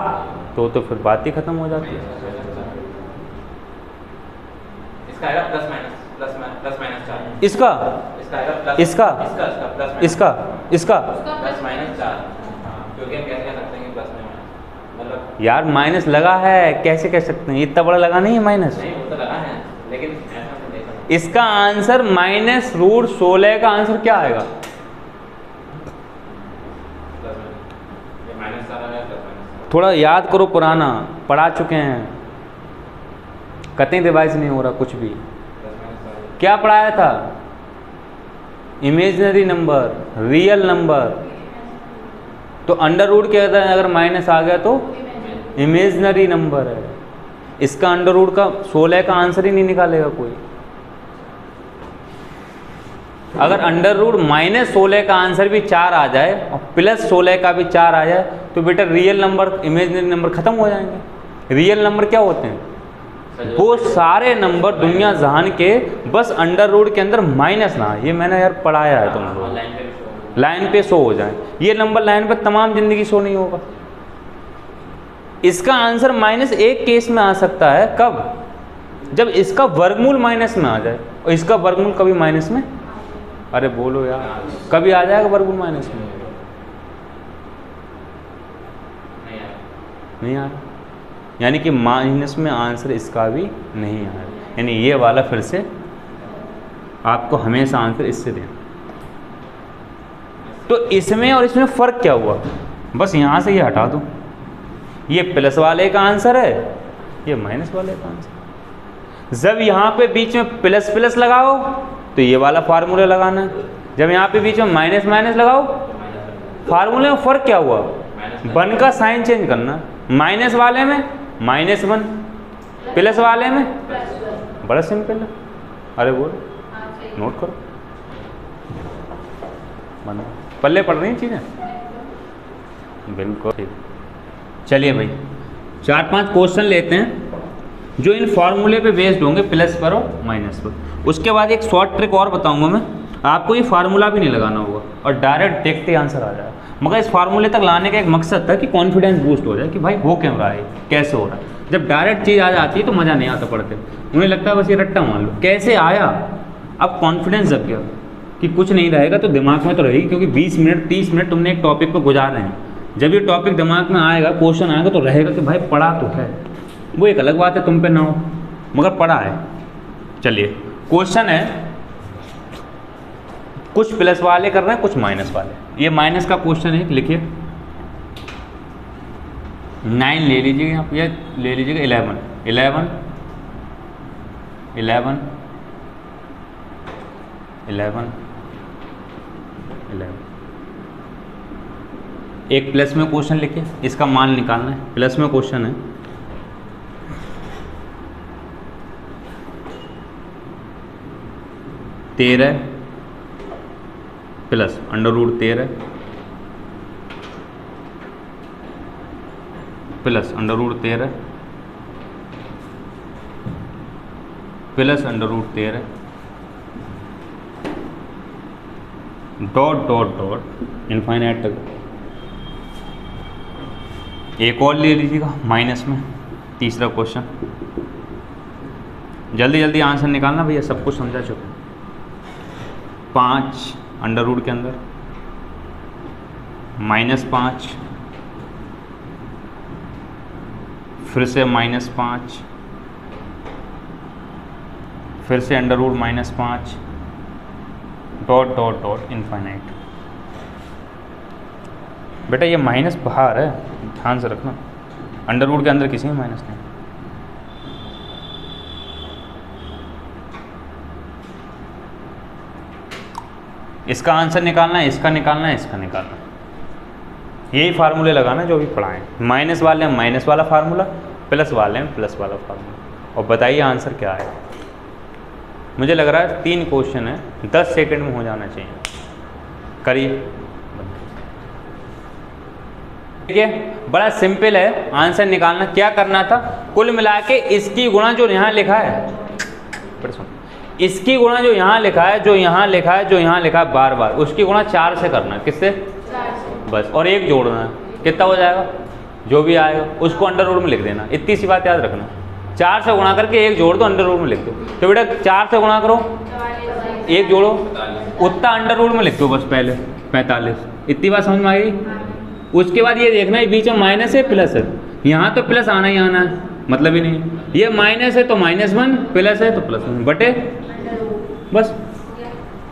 तो फिर बात ही खत्म हो जाती है। इसका आएगा प्लस माइनस 4। इसका इसका आएगा प्लस, इसका इसका प्लस माइनस, इसका इसका प्लस माइनस 4, क्योंकि हम कैसे कह सकते हैं कि प्लस में माइनस, मतलब यार माइनस लगा है, कैसे कह सकते हैं? इतना बड़ा लगा नहीं है माइनस। नहीं वो तो लगा है, लेकिन ऐसा तो नहीं समझ। इसका आंसर -√16 का आंसर क्या आएगा? प्लस माइनस, ये माइनस 4 है, प्लस माइनस, थोड़ा याद करो, पुराना पढ़ा चुके हैं, कतई रिवाइज नहीं हो रहा कुछ भी। प्लस माइनस 4, क्या पढ़ाया था? Imaginary number, real number. तो अंडर रूट के अंदर अगर माइनस आ गया तो इमेजिनरी नंबर है। इसका अंडर रूट का 16 का आंसर ही नहीं निकालेगा कोई। अगर अंडर रूट -16 का आंसर भी 4 आ जाए और +16 का भी 4 आ जाए तो बेटा रियल नंबर इमेजिनरी नंबर खत्म हो जाएंगे। रियल नंबर क्या होते हैं? वो सारे नंबर दुनिया जहान के, बस अंडर रूट के अंदर माइनस ना। ये मैंने यार पढ़ाया है तुम लोग, लाइन पे शो, लाइन पे शो हो जाए। ये नंबर लाइन पे तमाम जिंदगी शो नहीं होगा। इसका आंसर -1 केस में आ सकता है, कब? जब इसका वर्गमूल माइनस में आ जाए। और इसका वर्गमूल कभी माइनस में, अरे बोलो यार, कभी आ जाएगा वर्गमूल माइनस में? नहीं आया, नहीं आ रहा। यानी कि माइनस में आंसर इसका भी नहीं आ रहा। यानी ये वाला फिर से आपको हमेशा आंसर इससे देना। तो इसमें और इसमें फ़र्क क्या हुआ? बस यहाँ से ये हटा दो। ये प्लस वाले का आंसर है, ये माइनस वाले का आंसर। जब यहाँ पे बीच में प्लस प्लस लगाओ तो ये वाला फार्मूला लगाना है। जब यहाँ पे बीच में माइनस माइनस लगाओ, फार्मूले में फ़र्क क्या हुआ? वन का साइन चेंज करना। माइनस वाले में -1, प्लस वाले में, बड़ा सिंपल है। अरे बोलो, नोट करो, बना पल्ले पड़ रही हैं चीज़ें, बिल्कुल ठीक। चलिए भाई 4-5 क्वेश्चन लेते हैं जो इन फार्मूले पे बेस्ड होंगे, प्लस पर और माइनस पर। उसके बाद एक शॉर्ट ट्रिक और बताऊंगा मैं, आपको ये फार्मूला भी नहीं लगाना होगा और डायरेक्ट देखते ही आंसर आ जाएगा। मगर इस फार्मूले तक लाने का एक मकसद था कि कॉन्फिडेंस बूस्ट हो जाए कि भाई हो क्यों रहा है, कैसे हो रहा है। जब डायरेक्ट चीज़ आ जाती है तो मज़ा नहीं आता पढ़ते, उन्हें लगता है बस ये रट्टा मान लो। कैसे आया, अब कॉन्फिडेंस जग गया कि कुछ नहीं रहेगा तो दिमाग में तो रहेगी, क्योंकि 20 मिनट 30 मिनट तुमने एक टॉपिक पर गुजारे हैं। जब ये टॉपिक दिमाग में आएगा, क्वेश्चन आएगा तो रहेगा कि भाई पढ़ा तो है। वो एक अलग बात है तुम पे ना हो, मगर पढ़ा है। चलिए क्वेश्चन है, कुछ प्लस वाले कर रहे हैं, कुछ माइनस वाले। ये माइनस का क्वेश्चन है, लिखिए 9 ले लीजिएगा, यहाँ पे ले लीजिएगा 11 11 11 11 11। एक प्लस में क्वेश्चन लिखिए, इसका मान निकालना है। प्लस में क्वेश्चन है 13 plus √13 plus √13 plus √13 dot dot dot infinite तक। एक और ले लीजिएगा माइनस में, तीसरा क्वेश्चन। जल्दी जल्दी आंसर निकालना भैया, सब कुछ समझा चुके। 5 अंडर रूट के अंदर -5, फिर से -5, फिर से under root -5 dot dot dot infinite. बेटा ये माइनस बाहर है, ध्यान से रखना। अंडर रूट के अंदर किसी में माइनस नहीं। इसका आंसर निकालना है, इसका निकालना है, इसका निकालना है। यही फार्मूले लगाना जो भी पढ़ाएं। माइनस वाले में माइनस वाला फार्मूला, प्लस वाले में प्लस वाला फार्मूला। और बताइए आंसर क्या है। मुझे लग रहा है 3 क्वेश्चन है, 10 सेकंड में हो जाना चाहिए। करिए। ठीक है, बड़ा सिंपल है आंसर निकालना। क्या करना था, कुल मिला के इसकी गुणा जो यहाँ लिखा है, इसकी गुणा जो यहाँ लिखा है, जो यहाँ लिखा है, जो यहाँ लिखा है, बार बार उसकी गुणा 4 से करना है। किससे? 4 से। बस, और 1 जोड़ना है। कितना हो जाएगा? जो भी आएगा उसको अंडर रूट में लिख देना। इतनी सी बात याद रखना। 4 से गुणा करके 1 जोड़ दो, अंडर रूट में लिख दो। तो बेटा 4 से गुणा करो, एक जोड़ो, उतना अंडर रूट में लिख दो बस पहले 45। इतनी बात समझ में आई? उसके बाद ये देखना है बीच में माइनस है प्लस है, यहाँ तो प्लस आना ही आना है, मतलब ही नहीं। ये माइनस है तो -1, प्लस है तो +1 बटे, बस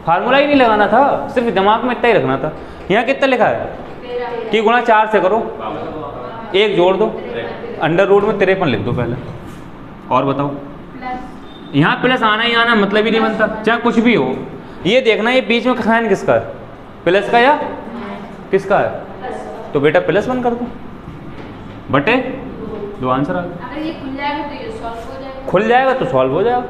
फार्मूला ही नहीं लगाना था, सिर्फ दिमाग में इतना ही रखना था। यहाँ कितना लिखा है कि गुणा 4 से करो, एक जोड़ दो, अंडर रूट में 53 लिख दो पहले। और बताओ, यहाँ प्लस आना ही आना, मतलब ही नहीं बनता, चाहे कुछ भी हो। ये देखना ये बीच में साइन किसका है, प्लस का या किसका है, तो बेटा +1 कर दो बटे 2, आंसर आ गया। अगर ये खुल जाएगा तो ये सॉल्व हो जाएगा। खुल जाएगा तो सॉल्व हो जाएगा।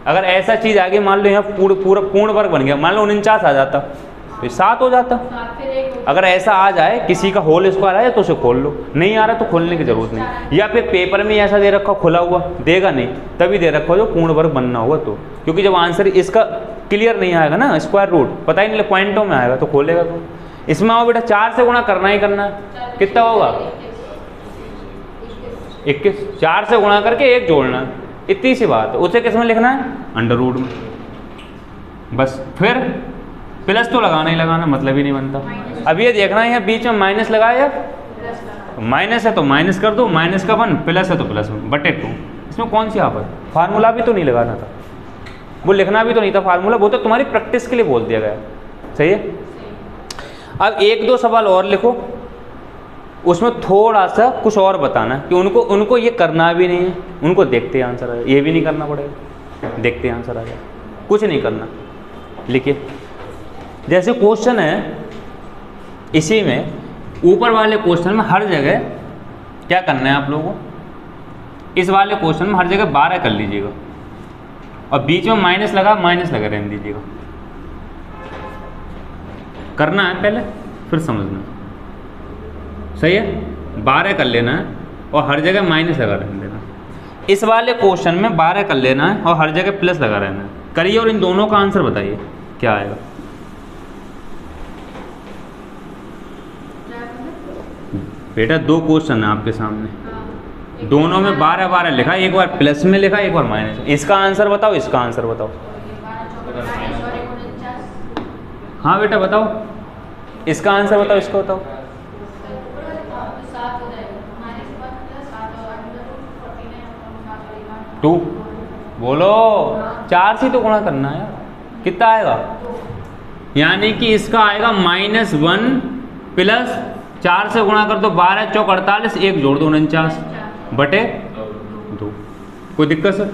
अगर ऐसा चीज़ आगे मान लो यहाँ पूरा पूर्ण वर्ग बन गया, मान लो 49 आ जाता तो 7 हो जाता। तो आप फिर एक अगर ऐसा आ जाए किसी का होल स्क्वायर आए तो उसे खोल लो, नहीं आ रहा तो खोलने की जरूरत नहीं। या फिर पेपर में ऐसा दे रखा खुला हुआ, देगा नहीं तभी दे रखा जो पूर्ण वर्ग बनना होगा तो, क्योंकि जब आंसर इसका क्लियर नहीं आएगा ना, स्क्वायर रूट पता ही नहीं पॉइंटों में आएगा तो खोलेगा तो। इसमें आओ बेटा 4 से गुणा करना ही करना है, कितना होगा 21। 4 से गुणा करके 1 जोड़ना, इतनी सी बात है। उसे किस में लिखना है, अंडर रूट में, बस। फिर प्लस तो लगाना ही लगाना, मतलब ही नहीं बनता। अब ये देखना है यहाँ बीच में माइनस लगाया, माइनस है तो माइनस कर दो, -1, प्लस है तो +1 बटे 2। इसमें कौन सी आप है, फार्मूला भी तो नहीं लगाना था, वो लिखना भी तो नहीं था फार्मूला, वो तो तुम्हारी प्रैक्टिस के लिए बोल दिया गया, सही है। अब 1-2 सवाल और लिखो, उसमें थोड़ा सा कुछ और बताना कि उनको ये करना भी नहीं है, उनको देखते आंसर आ जाए, ये भी नहीं करना पड़ेगा, देखते आंसर आ जाए, कुछ नहीं करना। लिखिए जैसे क्वेश्चन है, इसी में ऊपर वाले क्वेश्चन में हर जगह क्या करना है आप लोगों को, इस वाले क्वेश्चन में हर जगह 12 कर लीजिएगा और बीच में माइनस लगा रहने दीजिएगा। करना है पहले फिर समझना, सही है। 12 कर लेना है और हर जगह माइनस लगा रहने देना। इस वाले क्वेश्चन में 12 कर लेना है और हर जगह प्लस लगा रहना है। करिए और इन दोनों का आंसर बताइए क्या आएगा। बेटा 2 क्वेश्चन है आपके सामने, दोनों में 12 लिखा, एक बार प्लस में लिखा, एक बार माइनस में। इसका आंसर बताओ, इसका आंसर बताओ। हाँ बेटा बताओ, इसका आंसर बताओ, इसका बताओ। 2 बोलो, 4 से तो गुणा करना है, कितना आएगा, यानी कि इसका आएगा -1 प्लस 4 से गुणा कर दो, 12 चौक 48, 1 जोड़ दो 49 बटे 2। कोई दिक्कत सर?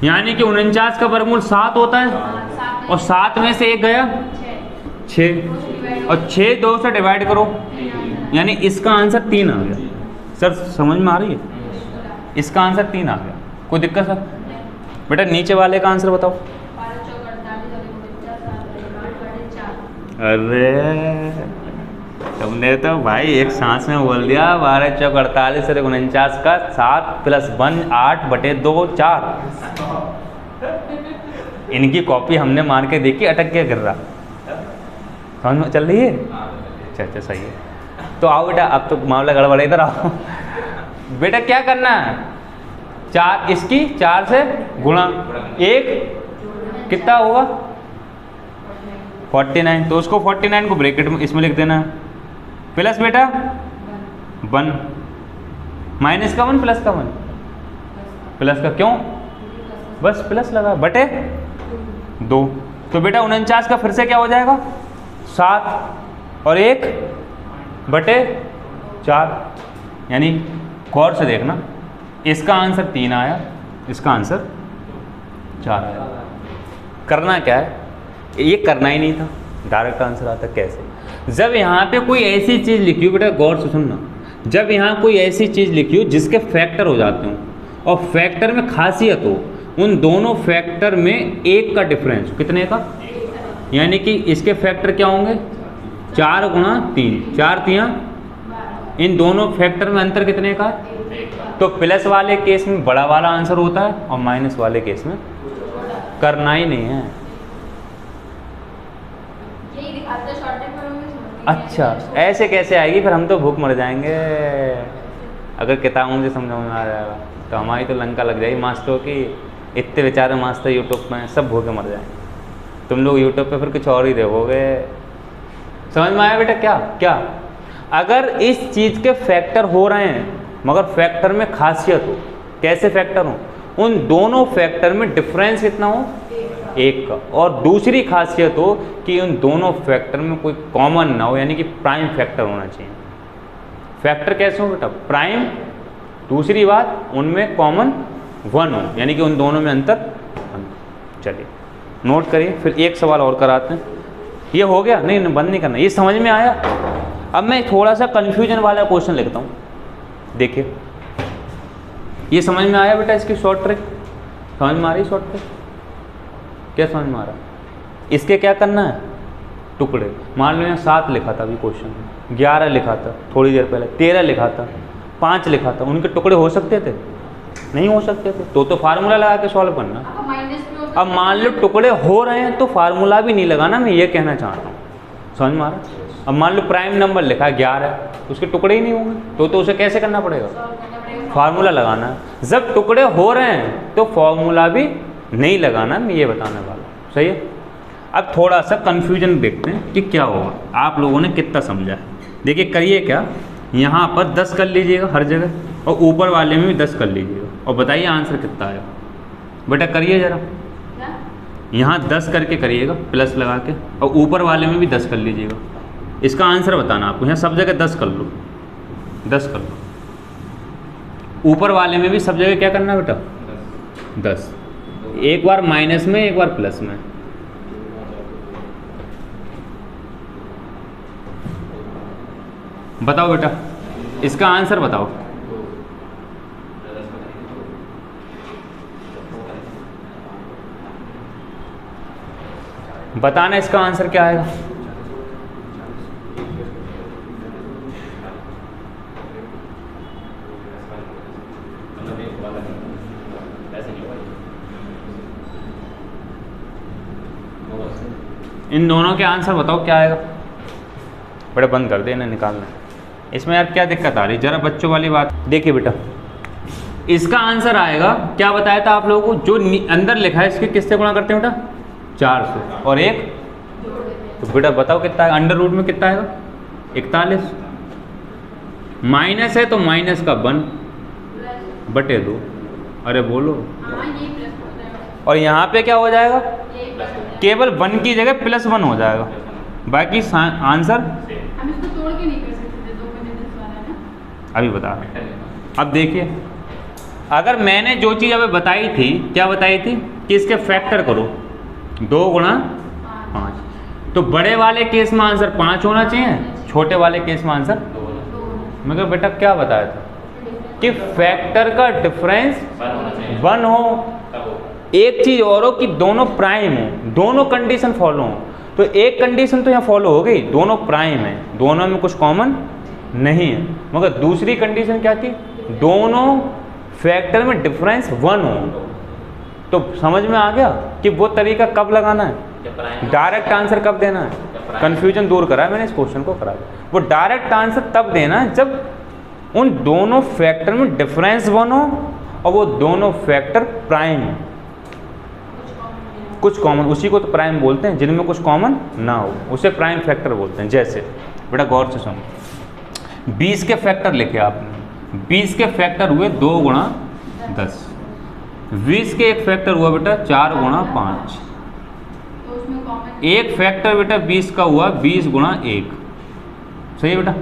यानी कि 49 का वर्गमूल 7 होता है और 7 में से 1 गया 6 और 6 2 से डिवाइड करो, यानी इसका आंसर 3 आ गया। सर समझ में आ रही है? इसका आंसर 3 आ गया। कोई दिक्कत सर? बेटा नीचे वाले का आंसर बताओ। अरे तुमने तो भाई एक सांस में बोल दिया, 12 चौक 48 और 49 का 7 + 1 8 बटे 2 4। इनकी कॉपी हमने मार के देखी, अटक के गिर रहा। समझ में चल रही है? अच्छा सही है। तो आओ बेटा, अब तो मामला गड़बड़, इधर आओ। बेटा क्या करना है, 4 इसकी 4 से गुणा, 1 कितना होगा 49, तो उसको 49 को ब्रैकेट में इसमें लिख देना है, प्लस बेटा 1 माइनस का 1 प्लस का 1, प्लस का क्यों, बस प्लस लगा बटे 2। तो बेटा 49 का फिर से क्या हो जाएगा 7 और 1 बटे 4, यानी गौर से देखना, इसका आंसर 3 आया, इसका आंसर 4 आया। करना क्या है, ये करना ही नहीं था, डायरेक्ट आंसर आता। कैसे? जब यहाँ पे कोई ऐसी चीज़ लिखी हो, बेटा गौर से सुनना, जब यहाँ कोई ऐसी चीज़ लिखी हो जिसके फैक्टर हो जाते हो और फैक्टर में खासियत हो, उन दोनों फैक्टर में 1 का डिफरेंस, कितने का, यानी कि इसके फैक्टर क्या होंगे 4 गुणा 3, 4 3, इन दोनों फैक्टर में अंतर कितने का, तो प्लस वाले केस में बड़ा वाला आंसर होता है और माइनस वाले केस में करना ही नहीं है। अच्छा ऐसे कैसे आएगी, फिर हम तो भूख मर जाएंगे। अगर किताबों से समझ में आ जाएगा तो हमारी तो लंका लग जाएगी मास्टरों की। इतने बेचारे मास्टर यूट्यूब में सब भूखे मर जाए, तुम लोग यूट्यूब पे फिर कुछ और ही देखोगे। समझ में आया बेटा? क्या क्या अगर इस चीज़ के फैक्टर हो रहे हैं मगर फैक्टर में खासियत हो, कैसे फैक्टर हो, उन दोनों फैक्टर में डिफरेंस कितना हो, एक का, और दूसरी खासियत हो कि उन दोनों फैक्टर में कोई कॉमन ना हो, यानी कि प्राइम फैक्टर होना चाहिए। फैक्टर कैसे हो बेटा? प्राइम, दूसरी बात उनमें कॉमन 1 हो, यानी कि उन दोनों में अंतर 1। चलिए नोट करिए, फिर एक सवाल और कराते हैं। ये हो गया? नहीं बंद नहीं करना, ये समझ में आया। अब मैं थोड़ा सा कन्फ्यूजन वाला क्वेश्चन लिखता हूँ, देखिए ये समझ में आया बेटा? इसकी शॉर्ट ट्रिक समझ में आ रही? शॉर्ट ट्रिक क्या समझ में आ रहा? इसके क्या करना है, टुकड़े। मान लो यहाँ 7 लिखा था अभी क्वेश्चन में, 11 लिखा था थोड़ी देर पहले, 13 लिखा था, 5 लिखा था, उनके टुकड़े हो सकते थे? नहीं हो सकते थे, तो फार्मूला लगा के सॉल्व करना। अब मान लो टुकड़े हो रहे हैं तो फार्मूला भी नहीं लगाना, मैं ये कहना चाहता हूँ। समझ में आ रहा? अब मान लो प्राइम नंबर लिखा है 11, उसके टुकड़े ही नहीं होंगे, तो उसे कैसे करना पड़ेगा? फार्मूला लगाना है। जब टुकड़े हो रहे हैं तो फार्मूला भी नहीं लगाना, मैं ये बताने वाला हूँ। सही है? अब थोड़ा सा कन्फ्यूजन देखते हैं कि क्या होगा, आप लोगों ने कितना समझा है। देखिए करिए क्या, यहाँ पर 10 कर लीजिएगा हर जगह, और ऊपर वाले में भी 10 कर लीजिएगा, और बताइए आंसर कितना आएगा। बेटा करिए ज़रा, यहाँ 10 करके करिएगा प्लस लगा के, और ऊपर वाले में भी 10 कर लीजिएगा। इसका आंसर बताना आपको। यहाँ सब जगह 10 कर लो, 10 कर लो। ऊपर वाले में भी सब जगह क्या करना है बेटा? 10। एक बार माइनस में, एक बार प्लस में। बताओ बेटा, इसका आंसर बताओ। बताना इसका आंसर क्या आएगा। इन दोनों के आंसर बताओ क्या आएगा। बड़े बंद कर दे, इन्हें निकालना। इसमें यार क्या दिक्कत आ रही, जरा बच्चों वाली बात देखिए बेटा। इसका आंसर आएगा, क्या बताया था आप लोगों को, जो अंदर लिखा है इसके किससे गुणा करते हैं बेटा? 4 से, और 1 तो बेटा बताओ कितना है? अंडर रूट में कितना आएगा? 41। माइनस है तो माइनस का 1 बटे 2। अरे बोलो। और यहाँ पे क्या हो जाएगा? केवल 1 की जगह +1 हो जाएगा, बाकी आंसर हम इसको तोड़ के नहीं कर सकते थे, 2 में 10 वाला है ना। अभी बता। अब देखिए, अगर मैंने जो चीज़ अभी बताई थी, क्या बताई थी कि इसके फैक्टर करो 2 गुणा 5, तो बड़े वाले केस में आंसर 5 होना चाहिए, छोटे वाले केस में आंसर 2। मैं कहा बेटा क्या बताया था कि फैक्टर का डिफरेंस 1 हो। एक चीज़ और हो कि दोनों प्राइम हो, दोनों कंडीशन फॉलो हो। तो एक कंडीशन तो यहाँ फॉलो हो गई, दोनों प्राइम है, दोनों में कुछ कॉमन नहीं है, मगर दूसरी कंडीशन क्या थी? दोनों फैक्टर में डिफरेंस 1 हो। तो समझ में आ गया कि वो तरीका कब लगाना है, डायरेक्ट आंसर कब देना है। कन्फ्यूजन दूर करा है मैंने इस क्वेश्चन को, करा वो डायरेक्ट आंसर तब देना है जब उन दोनों फैक्टर में डिफरेंस 1 हो और वो दोनों फैक्टर प्राइम हो, कुछ कॉमन। उसी को तो प्राइम बोलते हैं, जिनमें कुछ कॉमन ना हो उसे प्राइम फैक्टर बोलते हैं। जैसे बेटा गौर से सुनो, 20 के फैक्टर लिखे आपने, 20 के फैक्टर हुए 2 गुणा 10, 20 के एक फैक्टर हुआ बेटा 4 गुणा 5, तो उसमें कॉमन एक फैक्टर बेटा 20 का हुआ 20 गुणा 1। सही है बेटा।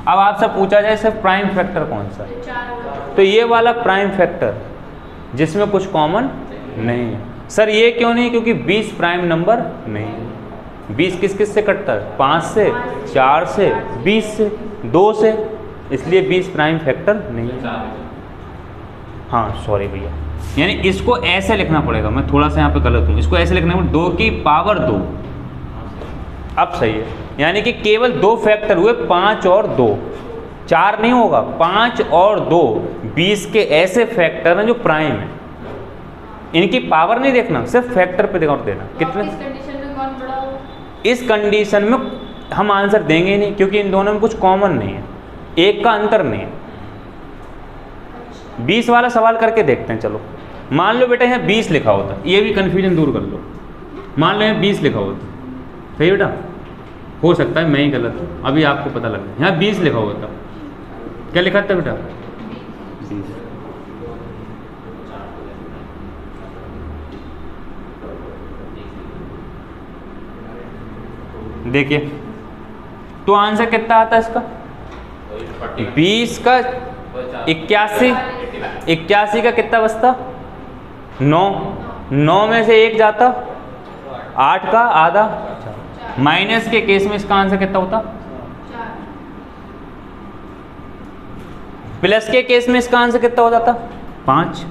अब आपसे पूछा जाए सिर्फ प्राइम फैक्टर कौन सा है, 4 तो ये वाला प्राइम फैक्टर जिसमें कुछ कॉमन नहीं है। सर ये क्यों नहीं? क्योंकि 20 प्राइम नंबर नहीं है। 20 किस किस से कटता है? 5 से, 4 से, 20 से, 2 से, इसलिए 20 प्राइम फैक्टर नहीं है। हाँ सॉरी भैया, यानी इसको ऐसे लिखना पड़ेगा, मैं थोड़ा सा यहाँ पे गलत हूँ, इसको ऐसे लिखना पड़ेगा 2 की पावर 2। अब सही है, यानी कि केवल 2 फैक्टर हुए, 5 और 2, 4 नहीं होगा, 5 और 2, 20 के ऐसे फैक्टर हैं जो प्राइम है। इनकी पावर नहीं देखना, सिर्फ फैक्टर पे ध्यान देना। कितने इस कंडीशन में कौन बड़ा हो? इस कंडीशन में हम आंसर देंगे ही नहीं, क्योंकि इन दोनों में कुछ कॉमन नहीं है, एक का अंतर नहीं है। 20 वाला सवाल करके देखते हैं। चलो मान लो बेटा यहाँ 20 लिखा होता, ये भी कन्फ्यूजन दूर कर लो। मान लो यहाँ 20 लिखा होता, सही बेटा, हो सकता है मैं ही गलत हूँ, अभी आपको पता लग गया। यहाँ 20 लिखा होता, क्या लिखा था बेटा? 20। देखिए तो आंसर कितना आता है इसका? 20 का 81 का कितना बचता? 9। 9 में से 1 जाता, 8 का आधा। माइनस के केस में इसका आंसर कितना होता? प्लस के केस में इसका आंसर कितना हो जाता? 5।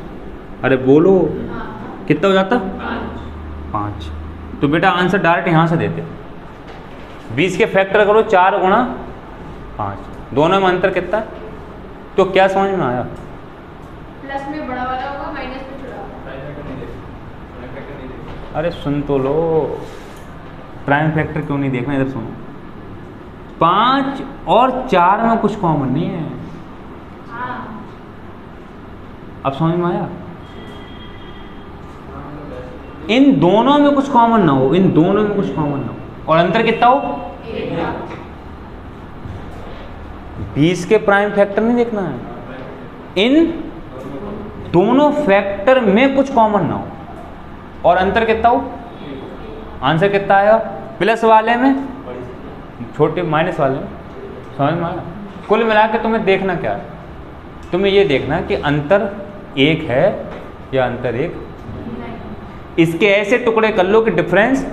अरे बोलो कितना हो जाता? 5। तो बेटा आंसर डायरेक्ट यहाँ से देते, 20 के फैक्टर करो 4 गुणा 5, दोनों में अंतर कितना है? तो क्या समझ में आया? प्लस में बड़ा वाला होगा, माइनस में छोटा होगा। अरे सुन तो लो, प्राइम फैक्टर क्यों नहीं देखना, इधर सुनो। 5 और 4 में कुछ कॉमन नहीं है। हाँ। अब समझ में आया? इन दोनों में कुछ कॉमन ना हो, इन दोनों में कुछ कॉमन ना हो, और अंतर कितना हो? 20 के प्राइम फैक्टर नहीं देखना है, इन दोनों फैक्टर में कुछ कॉमन ना हो, और अंतर कितना हो? आंसर कितना आएगा? प्लस वाले में छोटे, माइनस वाले में। समझ में आया? कुल मिला के तुम्हें देखना क्या है? तुम्हें ये देखना कि अंतर 1 है या अंतर 1। इसके ऐसे टुकड़े कर लो कि डिफरेंस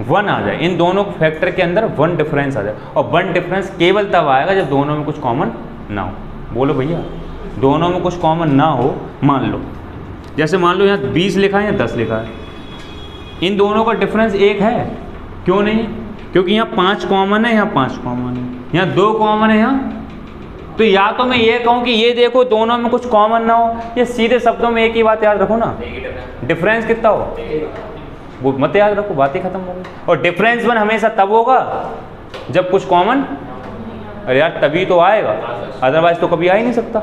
1 आ जाए, इन दोनों फैक्टर के अंदर 1 डिफरेंस आ जाए, और 1 डिफरेंस केवल तब आएगा जब दोनों में कुछ कॉमन ना हो। बोलो भैया, दोनों में कुछ कॉमन ना हो। मान लो जैसे मान लो यहाँ 20 लिखा है या 10 लिखा है, इन दोनों का डिफरेंस 1 है, क्यों नहीं है? क्योंकि यहाँ 5 कॉमन है, यहाँ 5 कॉमन है, यहाँ 2 कॉमन है, यहाँ। तो या तो मैं ये कहूँ कि ये देखो दोनों में कुछ कॉमन ना हो, या सीधे शब्दों में एक ही बात याद रखो ना, डिफरेंस कितना हो वो मत याद रखो, बात ही खत्म हो गई। और डिफरेंस 1 हमेशा तब होगा जब कुछ कॉमन, अरे यार तभी तो आएगा, अदरवाइज तो कभी आ ही नहीं सकता।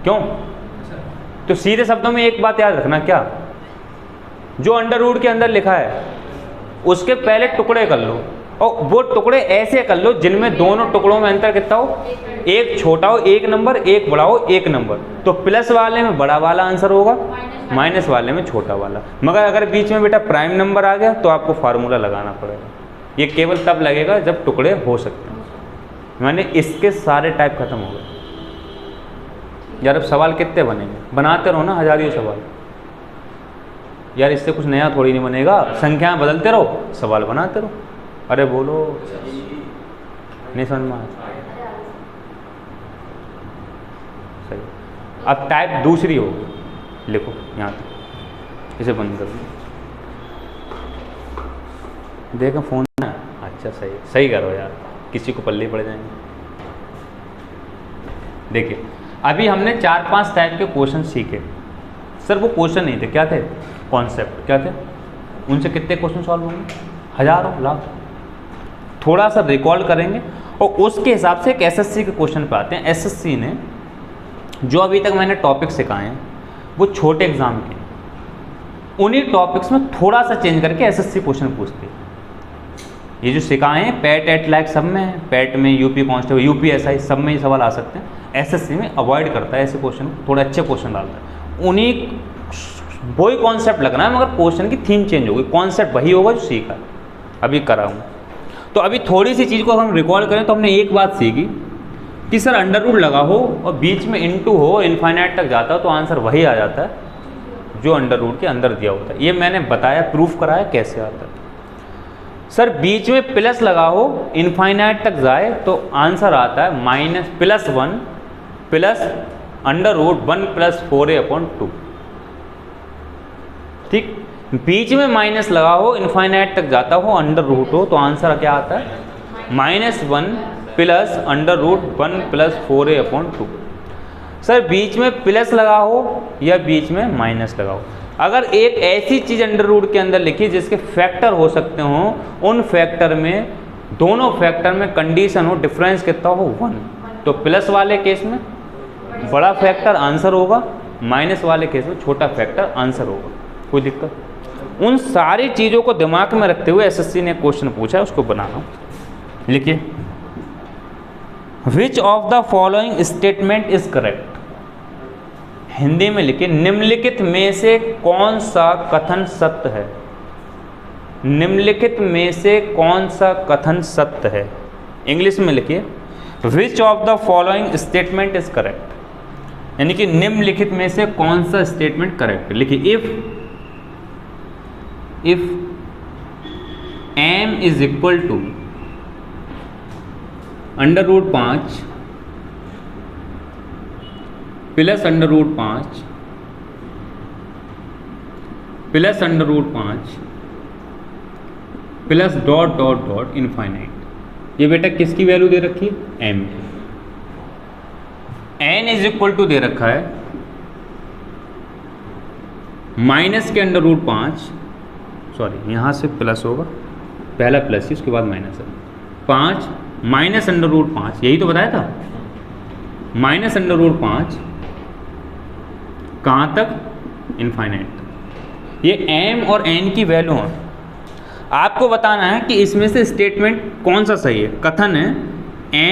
क्यों? तो सीधे शब्दों में एक बात याद रखना, क्या? जो अंडर रूट के अंदर लिखा है उसके पहले टुकड़े कर लो, और वो टुकड़े ऐसे कर लो जिनमें दोनों टुकड़ों में अंतर कितना हो? 1 छोटा हो 1 नंबर, 1 बड़ा हो 1 नंबर। तो प्लस वाले में बड़ा वाला आंसर होगा, माइनस वाले में छोटा वाला। मगर अगर बीच में बेटा प्राइम नंबर आ गया तो आपको फार्मूला लगाना पड़ेगा। ये केवल तब लगेगा जब टुकड़े हो सकते हैं। मैंने इसके सारे टाइप खत्म हो गए। यार अब सवाल कितने बनेंगे? बनाते रहो ना हजारियों सवाल। यार इससे कुछ नया थोड़ी नहीं बनेगा, संख्याएं बदलते रहो, सवाल बनाते रहो। अरे बोलो, नहीं समझ में आया? सही। अब टाइप दूसरी होगी, लिखो यहाँ तक, इसे बंद कर दो। देखो फोन है, अच्छा सही सही करो यार, किसी को पल्ले पड़ जाएंगे। देखिए अभी हमने 4-5 टाइप के क्वेश्चन सीखे। सर वो क्वेश्चन नहीं थे, क्या थे? कॉन्सेप्ट। क्या थे? उनसे कितने क्वेश्चन सॉल्व होंगे? हजारों, लाख। थोड़ा सा रिकॉल करेंगे और उसके हिसाब से एक एसएससी के क्वेश्चन पे आते हैं। एसएससी ने जो अभी तक मैंने टॉपिक सिखाए हैं वो छोटे एग्जाम के, उन्हीं टॉपिक्स में थोड़ा सा चेंज करके एसएससी क्वेश्चन पूछते हैं। ये जो सिखाए हैं पैट एट लाइक सब में है, पैट में, यूपी कांस्टेबल, यूपीएसआई सब में ये सवाल आ सकते हैं। एसएससी में अवॉइड करता है ऐसे क्वेश्चन, थोड़े अच्छे क्वेश्चन डालता है। उन्हीं वही कॉन्सेप्ट लगना है, मगर क्वेश्चन की थीम चेंज होगी, कॉन्सेप्ट वही होगा जो सीखा है अभी करा हूँ। तो अभी थोड़ी सी चीज़ को हम रिकॉल करें तो हमने एक बात सीखी कि सर अंडर रूट लगा हो और बीच में इनटू हो, इनफाइनाइट तक जाता हो तो आंसर वही आ जाता है जो अंडर रूट के अंदर दिया होता है। ये मैंने बताया, प्रूफ कराया कैसे आता है। सर बीच में प्लस लगा हो, इनफाइनाइट तक जाए तो आंसर आता है -+1 प्लस अंडर रूट 1 + 4a/2। ठीक, बीच में माइनस लगा हो, इनफाइनाइट तक जाता हो, अंडर रूट हो तो आंसर क्या आता है? -1 plus under root 1 + 4a/2। Sir बीच में प्लस लगा हो या बीच में माइनस लगा हो, अगर एक ऐसी चीज़ अंडर रूट के अंदर लिखी जिसके फैक्टर हो सकते हो, उन फैक्टर में, दोनों फैक्टर में कंडीशन हो डिफरेंस कितना हो 1, तो प्लस वाले केस में बड़ा फैक्टर आंसर होगा, माइनस वाले केस में छोटा फैक्टर आंसर होगा, कोई दिक्कत। उन सारी चीज़ों को दिमाग में रखते हुए एसएससी ने क्वेश्चन पूछा है, उसको बना रहा हूँ। लिखिए, which of the following statement is correct. Hindi में लिखिए, निम्नलिखित में से कौन सा कथन सत्य है। निम्नलिखित में से कौन सा कथन सत्य है। इंग्लिश में लिखिए, which of the following statement is correct, यानी कि निम्नलिखित में से कौन सा स्टेटमेंट करेक्ट है। लिखिए, if m is equal to √5 plus √5 plus √5 plus dot dot dot infinite. ये बेटा किसकी वैल्यू दे रखी है, m। n is equal to दे रखा है माइनस के √5, सॉरी यहाँ से प्लस होगा, पहला प्लस ही उसके बाद माइनस है, 5 माइनस √5, यही तो बताया था, माइनस √5 कहाँ तक, इनफाइनाइट। ये m और n की वैल्यू है। आपको बताना है कि इसमें से स्टेटमेंट कौन सा सही है। कथन है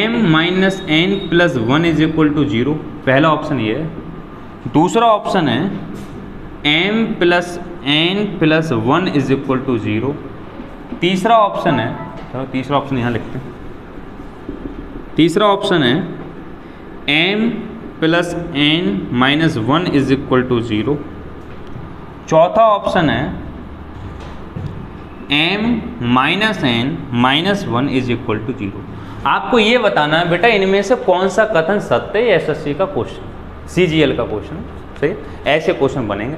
m minus n plus 1 is equal to 0, पहला ऑप्शन ये है। दूसरा ऑप्शन है m plus n plus 1 is equal to 0। तीसरा ऑप्शन है, चलो तीसरा ऑप्शन यहाँ लिखते हैं। तीसरा ऑप्शन है m plus n minus 1 is equal to 0। चौथा ऑप्शन है m minus n minus 1 is equal to 0। आपको ये बताना है बेटा इनमें से कौन सा कथन सत्य है। एसएससी का क्वेश्चन, CGL का क्वेश्चन, सही। ऐसे क्वेश्चन बनेंगे।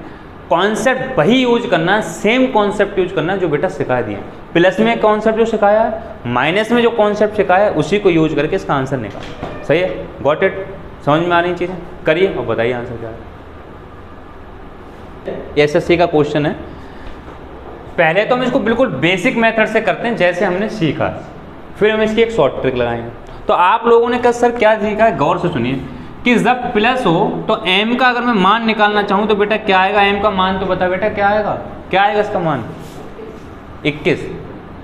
कॉन्सेप्ट वही यूज करना है, सेम कॉन्सेप्ट यूज करना है जो बेटा सिखा दिया। प्लस में कॉन्सेप्ट जो सिखाया है, माइनस में जो कॉन्सेप्ट सिखाया है, उसी को यूज करके इसका आंसर निकालना। सही है, गॉट इट। समझ में आ रही चीज़ें, करिए और बताइए आंसर क्या है। एसएससी का क्वेश्चन है। पहले तो हम इसको बिल्कुल बेसिक मेथड से करते हैं जैसे हमने सीखा, फिर हम इसकी एक शॉर्ट ट्रिक लगाएंगे। तो आप लोगों ने कहा सर क्या सीखा है, गौर से सुनिए कि जब प्लस हो तो m का अगर मैं मान निकालना चाहूँ तो बेटा क्या आएगा, m का मान तो बता बेटा क्या आएगा, क्या आएगा इसका मान 21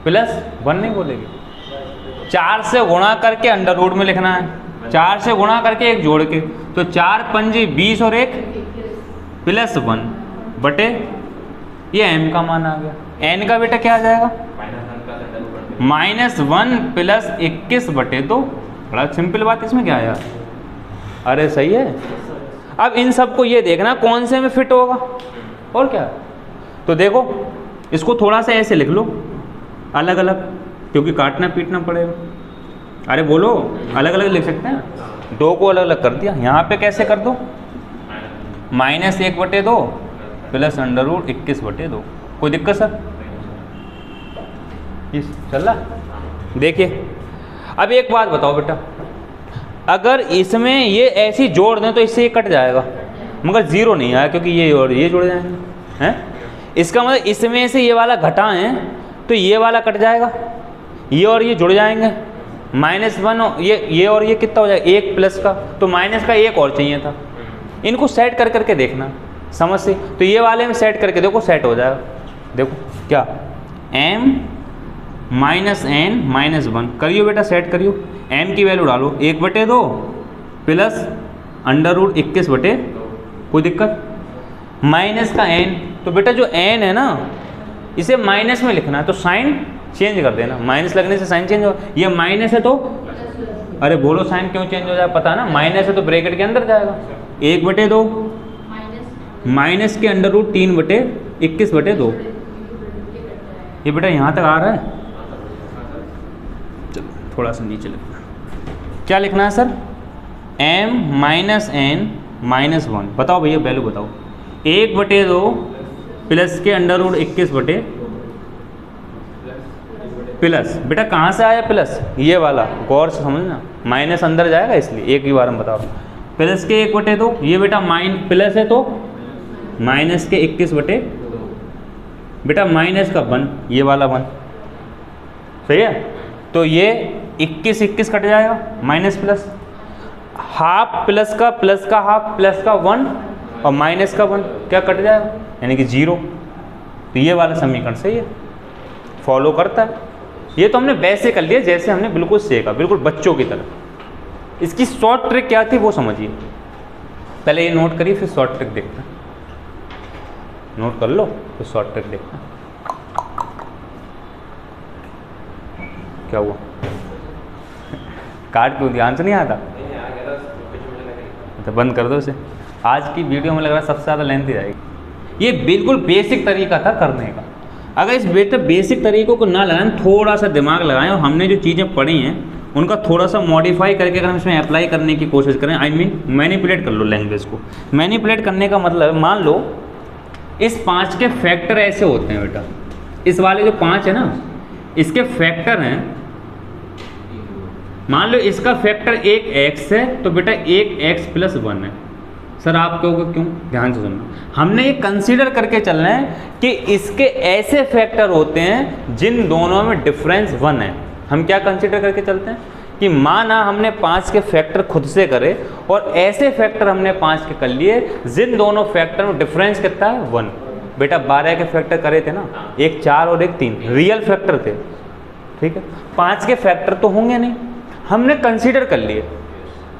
प्लस 1 नहीं बोलेगी, 4 से गुणा करके अंडर रूट में लिखना है, 4 से गुणा करके एक जोड़ के, तो 4 पंजे 20 और 1 प्लस 1 बटे ये m का मान आ गया। n का बेटा क्या आ जाएगा, -1 प्लस 21 बटे 2। बड़ा सिंपल बात, इसमें क्या आया, अरे सही है। अब इन सबको ये देखना कौन से में फिट होगा और क्या। तो देखो इसको थोड़ा सा ऐसे लिख लो अलग अलग, क्योंकि काटना पीटना पड़ेगा। अरे बोलो, अलग अलग लिख सकते हैं, 2 को अलग अलग कर दिया। यहाँ पे कैसे कर दो, -1 बटे 2 प्लस अंडर रूट 21 बटे 2। कोई दिक्कत सर, चल रहा। देखिए अब एक बात बताओ बेटा, अगर इसमें ये ऐसी जोड़ दें तो इससे ये कट जाएगा, मगर 0 नहीं आया क्योंकि ये और ये जुड़ जाएंगे, हैं। इसका मतलब इसमें से ये वाला घटाएं तो ये वाला कट जाएगा, ये और ये जुड़ जाएंगे, -1 ये और ये कितना हो जाएगा 1 प्लस का, तो माइनस का 1 और चाहिए था। इनको सेट कर करके देखना, समझ से। तो ये वाले में सेट करके देखो, सेट हो जाएगा। देखो क्या, m माइनस n माइनस 1 करियो बेटा, सेट करियो। m की वैल्यू डालो 1 बटे 2 प्लस अंडर रूट 21 बटे, कोई दिक्कत, माइनस का n। तो बेटा जो n है ना, इसे माइनस में लिखना है, तो साइन चेंज कर देना, माइनस लगने से साइन चेंज हो। ये माइनस है तो, अरे बोलो साइन क्यों चेंज हो जाए, पता है ना, माइनस है तो ब्रैकेट के अंदर जाएगा, 1 बटे 2 माइनस के अंडर रूट 3 बटे 21 बटे 2। ये बेटा यहाँ तक आ रहा है, थोड़ा सा नीचे लिखना, क्या लिखना है sir, m minus n minus 1। बताओ भैया वैल्यू बताओ, 1 बटे 2 प्लस के अंडर रूट 21 बटे प्लस, बेटा कहाँ से आया प्लस, ये वाला, गौर से समझना, माइनस अंदर जाएगा इसलिए एक ही बार हम बताओ, प्लस के 1 बटे 2, ये बेटा प्लस है तो माइनस के 21 बटे, बेटा माइनस का 1, ये वाला 1, सही है। तो ये 21 कट जाएगा, माइनस प्लस, हाफ प्लस का हाफ प्लस का 1 और माइनस का 1 क्या कट जाएगा, यानी कि 0। तो ये वाला समीकरण सही है, फॉलो करता है। ये तो हमने वैसे कर लिया जैसे हमने बिल्कुल सीखा, बिल्कुल बच्चों की तरह। इसकी शॉर्ट ट्रिक क्या थी वो समझिए, पहले ये नोट करिए फिर शॉर्ट ट्रिक देखना। नोट कर लो फिर शॉर्ट ट्रिक देखना। क्या हुआ, काट क्यों ध्यान से नहीं आता? तो बंद कर दो इसे। आज की वीडियो में लग रहा है सबसे ज़्यादा लेंथी जाएगी। ये बिल्कुल बेसिक तरीका था करने का। अगर इस बेसिक तरीकों को ना लगाएं, थोड़ा सा दिमाग लगाएं और हमने जो चीज़ें पढ़ी हैं उनका थोड़ा सा मॉडिफाई करके अगर हम इसमें अप्लाई करने की कोशिश करें, आई मीन मैनिपुलेट कर लो लैंग्वेज को। मैनिपुलेट करने का मतलब, मान लो इस 5 के फैक्टर ऐसे होते हैं बेटा, इस वाले जो 5 है ना इसके फैक्टर हैं, मान लो इसका फैक्टर 1x है तो बेटा 1x + 1 है। सर आप कहोगे क्यों? ध्यान से सुनना, हमने ये कंसीडर करके चलना है कि इसके ऐसे फैक्टर होते हैं जिन दोनों में डिफरेंस 1 है। हम क्या कंसीडर करके चलते हैं कि माना हमने 5 के फैक्टर खुद से करे और ऐसे फैक्टर हमने 5 के कर लिए जिन दोनों फैक्टर में डिफरेंस कितना है 1। बेटा 12 के फैक्टर करे थे ना, एक 4 और एक 3 रियल फैक्टर थे, ठीक है। 5 के फैक्टर तो होंगे नहीं, हमने कंसीडर कर लिए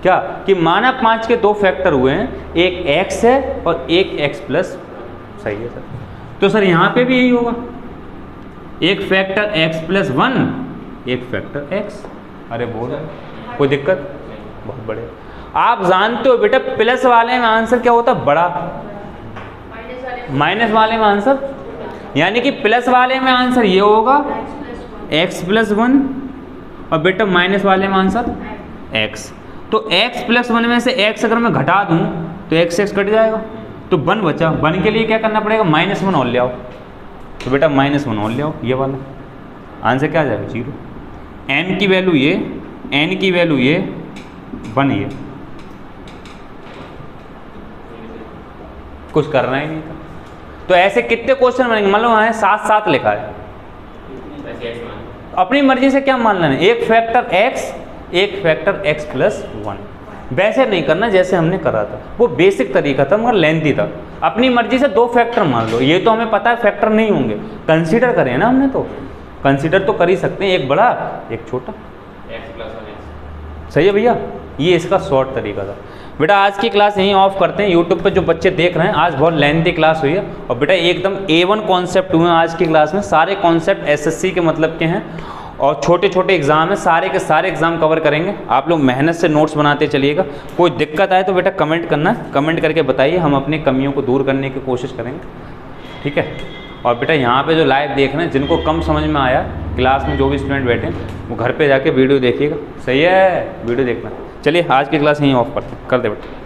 क्या कि माना 5 के 2 फैक्टर हुए हैं, एक x है और एक x+, सही है सर। तो सर यहाँ पे भी यही होगा, एक फैक्टर x+1, एक फैक्टर x। अरे बोल, कोई दिक्कत? बहुत बढ़िया। आप जानते हो बेटा प्लस वाले में आंसर क्या होता है? बड़ा। माइनस वाले में आंसर, यानी कि प्लस वाले में आंसर ये होगा x+1 और बेटा माइनस वाले में आंसर x। तो x+1 में से x अगर मैं घटा दूं तो x कट जाएगा, तो 1 बचा। 1 के लिए क्या करना पड़ेगा? -1 और ले आओ। तो बेटा -1 और ले आओ, ये वाला आंसर क्या आ जाएगा? 0। n की वैल्यू ये, n की वैल्यू ये, 1 ये। कुछ करना ही नहीं था। तो ऐसे कितने क्वेश्चन बनेंगे? मान लो वहाँ 7 लिखा है, अपनी मर्जी से क्या मान लेना, एक फैक्टर x, एक फैक्टर x+1। वैसे नहीं करना जैसे हमने करा था, वो बेसिक तरीका था मगर लेंथी था। अपनी मर्जी से 2 फैक्टर मान लो, ये तो हमें पता है फैक्टर नहीं होंगे, कंसीडर करें ना हमने, तो कंसीडर तो कर ही सकते हैं, एक बड़ा एक छोटा। सही है भैया, ये इसका शॉर्ट तरीका था। बेटा आज की क्लास यहीं ऑफ करते हैं। यूट्यूब पे जो बच्चे देख रहे हैं, आज बहुत लेंथी क्लास हुई है और बेटा एकदम A1 कॉन्सेप्ट हुए हैं आज की क्लास में। सारे कॉन्सेप्ट SSC के मतलब के हैं और छोटे छोटे एग्जाम है, सारे के सारे एग्जाम कवर करेंगे। आप लोग मेहनत से नोट्स बनाते चलिएगा। कोई दिक्कत आए तो बेटा कमेंट करना, कमेंट करके बताइए, हम अपनी कमियों को दूर करने की कोशिश करेंगे, ठीक है। और बेटा यहाँ पे जो लाइव देख रहे हैं, जिनको कम समझ में आया, क्लास में जो भी स्टूडेंट बैठे हैं वो घर पे जाके वीडियो देखिएगा, सही है, वीडियो देखना। चलिए आज की क्लास यहीं ऑफ कर दे बेटा।